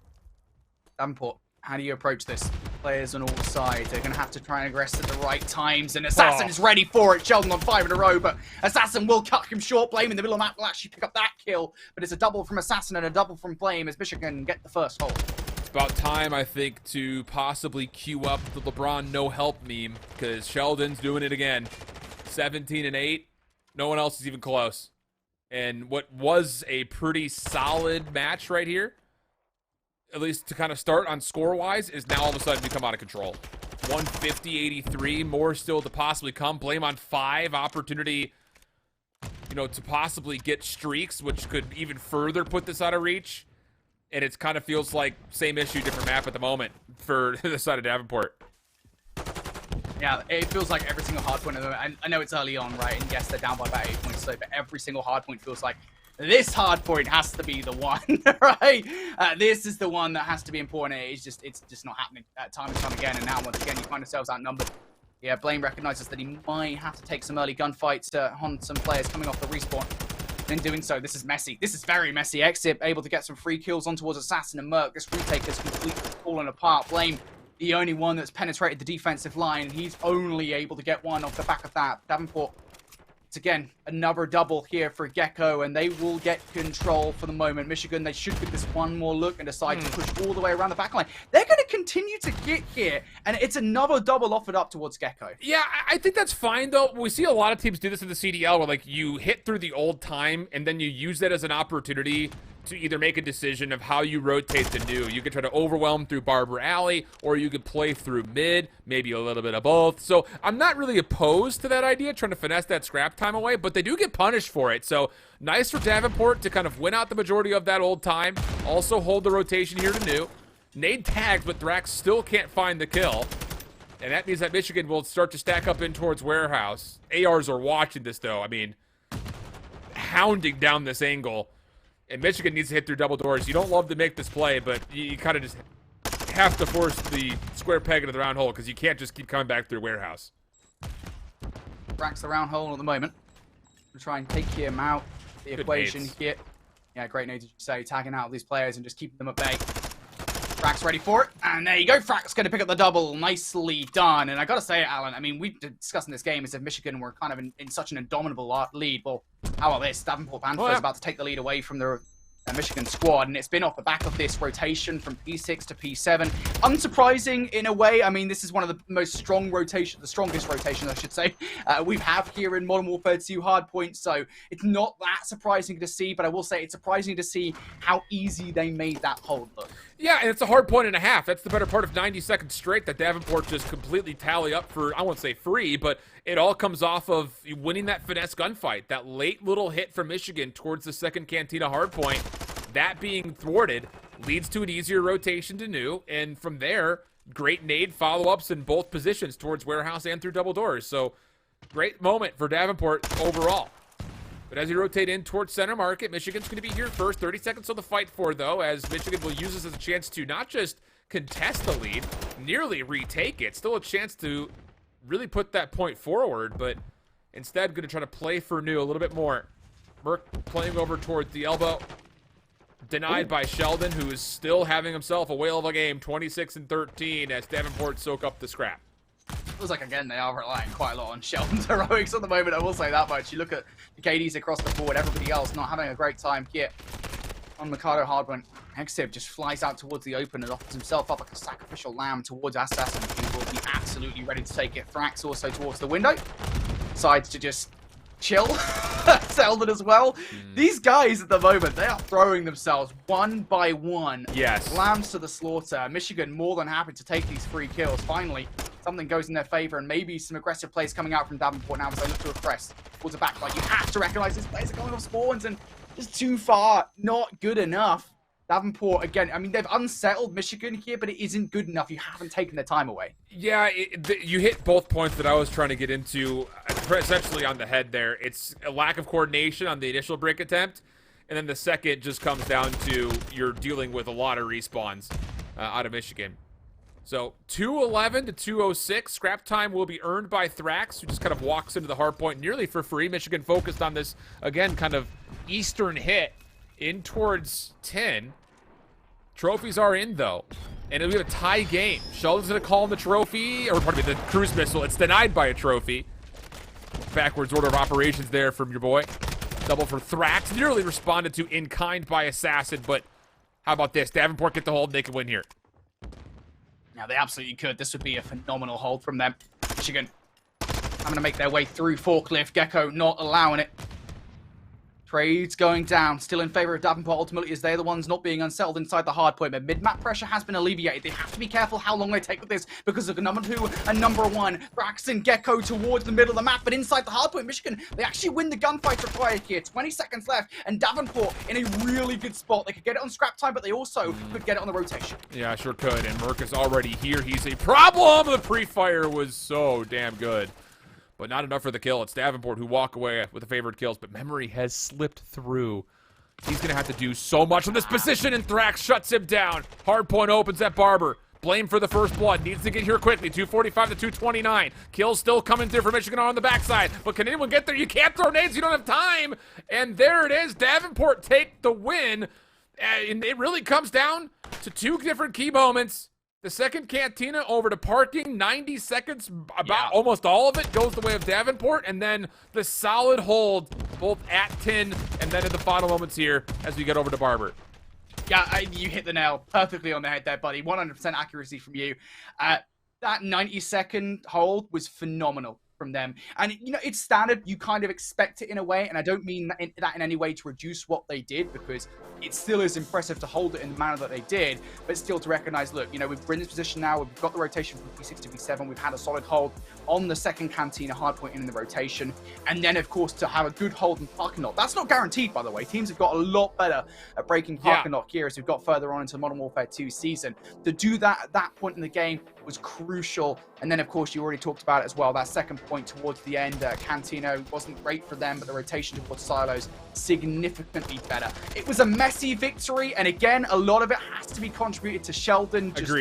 Davenport, how do you approach this? Players on all sides. They're going to have to try and aggress at the right times. And Assassin is ready for it. Sheldon on 5 in a row, but Assassin will cut him short. Blame in the middle of the map will actually pick up that kill. But it's a double from Assassin and a double from Flame as Michigan get the first hold. It's about time, I think, to possibly queue up the LeBron no-help meme, because Sheldon's doing it again. 17-8. No one else is even close. And what was a pretty solid match right here, at least to kind of start on score-wise, is now all of a sudden become out of control. 150-83, more still to possibly come. Blame on 5, opportunity, you know, to possibly get streaks, which could even further put this out of reach. And it kind of feels like same issue, different map at the moment for the side of Davenport. Yeah, it feels like every single hard point at the moment. I know it's early on, right? And yes, they're down by about 8 points, so but every single hard point feels like this hard point has to be the one, right? This is the one that has to be important. It's just not happening time and time again. And now, once again, you find yourselves outnumbered. Yeah, Blame recognizes that he might have to take some early gunfights on some players coming off the respawn. In doing so, this is messy. This is very messy. Exib able to get some free kills on towards Assassin and Merc. This retake has completely fallen apart. Blame, the only one that's penetrated the defensive line, and he's only able to get one off the back of that. Davenport, it's again another double here for Gecko, and they will get control for the moment. Michigan, they should give this one more look and decide to push all the way around the backline. They're going to continue to get here, and it's another double offered up towards Gecko. Yeah, I think that's fine, though. We see a lot of teams do this in the CDL, where like you hit through the old time, and then you use that as an opportunity to either make a decision of how you rotate the new. You could try to overwhelm through Barber Alley, or you could play through mid, maybe a little bit of both. So I'm not really opposed to that idea, trying to finesse that scrap time away, but they do get punished for it. So nice for Davenport to kind of win out the majority of that old time, also hold the rotation here to new. Nade tags, but Thrax still can't find the kill. And that means that Michigan will start to stack up in towards Warehouse. ARs are watching this, though. I mean, hounding down this angle. And Michigan needs to hit through double doors. You don't love to make this play, but you kind of just have to force the square peg into the round hole because you can't just keep coming back through warehouse. Racks the round hole at the moment. We'll try and take him out the Good equation nades. here. Yeah, great nades, as you say, tagging out these players and just keeping them at bay. Frack's ready for it, and there you go. Frack's going to pick up the double. Nicely done. And I got to say, Alan, I mean, we discussed in this game as if Michigan were kind of in such an indomitable lead. Well, how about this? Davenport Panthers about to take the lead away from the Michigan squad, and it's been off the back of this rotation from P6 to P7. Unsurprising in a way. I mean, this is one of the the strongest rotations, I should say, we have here in Modern Warfare 2 Hardpoint, so it's not that surprising to see, but I will say it's surprising to see how easy they made that hold look. Yeah, and it's a hard point and a half. That's the better part of 90 seconds straight that Davenport just completely tally up for, I won't say free, but it all comes off of winning that finesse gunfight. That late little hit from Michigan towards the second Cantina hardpoint, that being thwarted leads to an easier rotation to new, and from there, great nade follow-ups in both positions towards warehouse and through double doors. So, great moment for Davenport overall. But as you rotate in towards center market, Michigan's going to be here first. 30 seconds to the fight for, though, as Michigan will use this as a chance to not just contest the lead, nearly retake it. Still a chance to really put that point forward, but instead going to try to play for new a little bit more. Merc playing over towards the elbow. Denied by Sheldon, who is still having himself a whale of a game, 26-13, as Davenport soak up the scrap. Feels like, again, they are relying quite a lot on Sheldon's heroics at the moment. I will say that much. You look at the KDs across the board, everybody else not having a great time here. On Mikado Hardpoint, Exib just flies out towards the open and offers himself up like a sacrificial lamb towards Assassin, who will be absolutely ready to take it. Thrax also towards the window. Decides to just chill. Sheldon as well. These guys at the moment, they are throwing themselves one by one. Yes. Lambs to the slaughter. Michigan more than happy to take these 3 kills. Finally, something goes in their favor, and maybe some aggressive plays coming out from Davenport now as they look to press towards the back. Like, you have to recognize these players are going off spawns and just too far. Not good enough. Davenport, again, I mean, they've unsettled Michigan here, but it isn't good enough. You haven't taken their time away. Yeah, you hit both points that I was trying to get into, essentially on the head there. It's a lack of coordination on the initial break attempt, and then the second just comes down to you're dealing with a lot of respawns out of Michigan. So 2:11 to 2:06. Scrap time will be earned by Thrax, who just kind of walks into the hard point nearly for free. Michigan focused on this, again, kind of eastern hit in towards 10. Trophies are in, though. And we have a tie game. Sheldon's going to call in the trophy, or pardon me, the cruise missile. It's denied by a trophy. Backwards order of operations there from your boy. Double for Thrax. Nearly responded to in kind by Assassin, but how about this? Davenport get the hold, they can win here. Now, they absolutely could. This would be a phenomenal hold from them. Michigan having to make their way through Forklift. Gecko not allowing it. Trades going down, still in favor of Davenport ultimately as they're the ones not being unsettled inside the hard point, but mid-map pressure has been alleviated. They have to be careful how long they take with this because of number 2 and number 1. Braxton, Gecko towards the middle of the map, but inside the hard point, Michigan, they actually win the gunfight required here. 20 seconds left, and Davenport in a really good spot. They could get it on scrap time, but they also could get it on the rotation. Yeah, sure could, and Merc is already here. He's a problem! The pre-fire was so damn good. But not enough for the kill. It's Davenport who walk away with the favored kills, but memory has slipped through. He's going to have to do so much in this position, and Thrax shuts him down. Hardpoint opens at Barber. Blame for the first blood. Needs to get here quickly. 245 to 229. Kills still coming through for Michigan on the backside. But can anyone get there? You can't throw nades. You don't have time. And there it is. Davenport take the win. And it really comes down to 2 different key moments. The second Cantina over to parking, 90 seconds, almost all of it goes the way of Davenport, and then the solid hold, both at 10 and then in the final moments here as we get over to Barber. Yeah, you hit the nail perfectly on the head there, buddy. 100% accuracy from you. That 90-second hold was phenomenal from them. And, you know, it's standard. You kind of expect it in a way, and I don't mean that in any way to reduce what they did, because it still is impressive to hold it in the manner that they did, but still to recognize, look, you know, we're in this position now, we've got the rotation from P6 to P7, we've had a solid hold on the second Cantina hardpoint in the rotation, and then, of course, to have a good hold in parking lot. That's not guaranteed, by the way. Teams have got a lot better at breaking parking lot here as we've got further on into the Modern Warfare 2 season. To do that at that point in the game was crucial, and then, of course, you already talked about it as well, that second point towards the end, Cantino wasn't great for them, but the rotation towards silos significantly better. It was a messy victory, and again, a lot of it has to be contributed to Sheldon just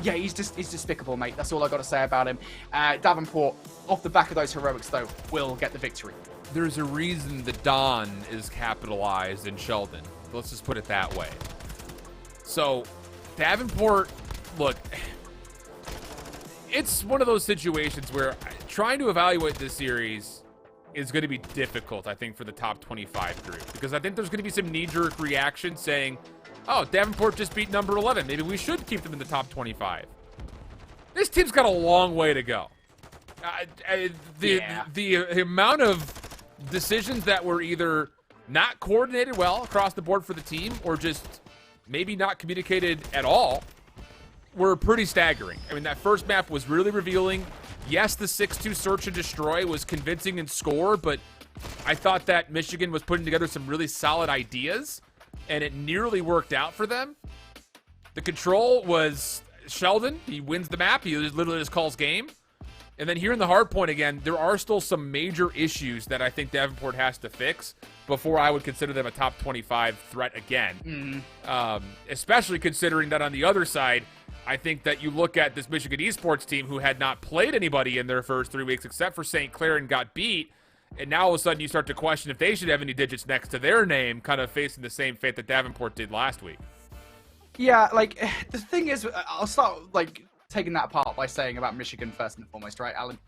Yeah, he's despicable, mate. That's all I got to say about him. Davenport, off the back of those heroics, though, will get the victory. There's a reason the Don is capitalized in Sheldon. Let's just put it that way. So, Davenport, look, it's one of those situations where trying to evaluate this series is going to be difficult, I think, for the top 25 group. Because I think there's going to be some knee-jerk reaction saying, oh, Davenport just beat number 11. Maybe we should keep them in the top 25. This team's got a long way to go. The amount of decisions that were either not coordinated well across the board for the team or just maybe not communicated at all were pretty staggering. I mean, that first map was really revealing. Yes, the 6-2 search and destroy was convincing in score, but I thought that Michigan was putting together some really solid ideas, and it nearly worked out for them. The control was Sheldon. He wins the map. He literally just calls game. And then here in the hard point again, there are still some major issues that I think Davenport has to fix before I would consider them a top 25 threat again. Especially considering that on the other side, I think that you look at this Michigan Esports team who had not played anybody in their first 3 weeks except for St. Clair and got beat. And now all of a sudden you start to question if they should have any digits next to their name, kind of facing the same fate that Davenport did last week. Yeah, like, the thing is, I'll start, like, taking that apart by saying about Michigan first and foremost, right, Alan?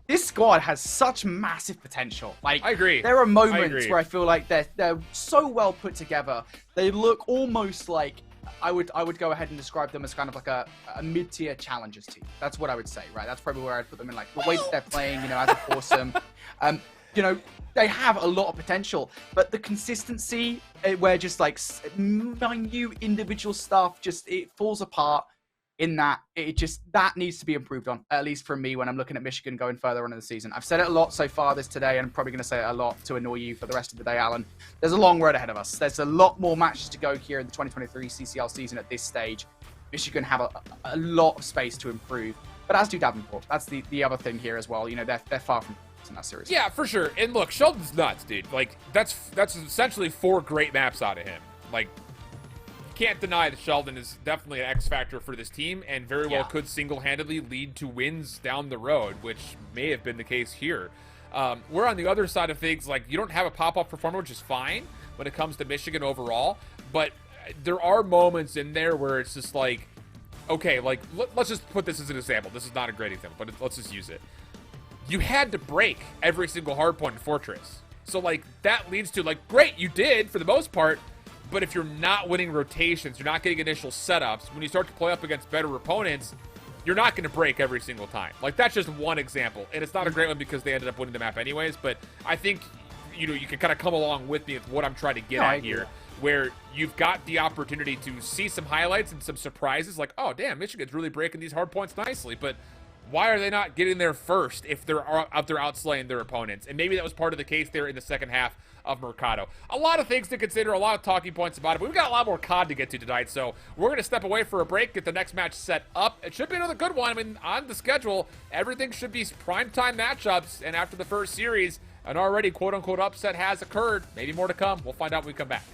This squad has such massive potential. Like, I agree. There are moments where I feel like they're so well put together. They look almost like I would go ahead and describe them as kind of like a mid-tier challengers team. That's what I would say, right? That's probably where I'd put them in, like, the way that they're playing, you know, as a foursome. You know, they have a lot of potential, but the consistency where just like minute individual stuff it falls apart in that that needs to be improved on, at least from me when I'm looking at Michigan going further on in the season. I've said it a lot so far today, and I'm probably going to say it a lot to annoy you for the rest of the day, Alan. There's a long road ahead of us. There's a lot more matches to go here in the 2023 CCL season at this stage. Michigan have a lot of space to improve, but as do Davenport. That's the other thing here as well. You know, they're far from in that series. Yeah, for sure. And look, Sheldon's nuts, dude. Like, that's essentially 4 great maps out of him. Like, you can't deny that Sheldon is definitely an X factor for this team and very well could single-handedly lead to wins down the road, which may have been the case here. We're on the other side of things. Like, you don't have a pop-up performer, which is fine when it comes to Michigan overall, but there are moments in there where it's just like, okay, like, let's just put this as an example. This is not a great example, but let's just use it. You had to break every single hardpoint in Fortress. So, like, that leads to, like, great, you did for the most part, but if you're not winning rotations, you're not getting initial setups, when you start to play up against better opponents, you're not going to break every single time. Like, that's just one example. And it's not a great one because they ended up winning the map anyways, but I think, you know, you can kind of come along with me with what I'm trying to get at here, where you've got the opportunity to see some highlights and some surprises, like, oh, damn, Michigan's really breaking these hardpoints nicely, but why are they not getting there first if they're out there outslaying their opponents? And maybe that was part of the case there in the second half of Mercado. A lot of things to consider, a lot of talking points about it, but we've got a lot more COD to get to tonight, so we're going to step away for a break, get the next match set up. It should be another good one. I mean, on the schedule, everything should be primetime matchups, and after the first series, an already quote-unquote upset has occurred. Maybe more to come. We'll find out when we come back.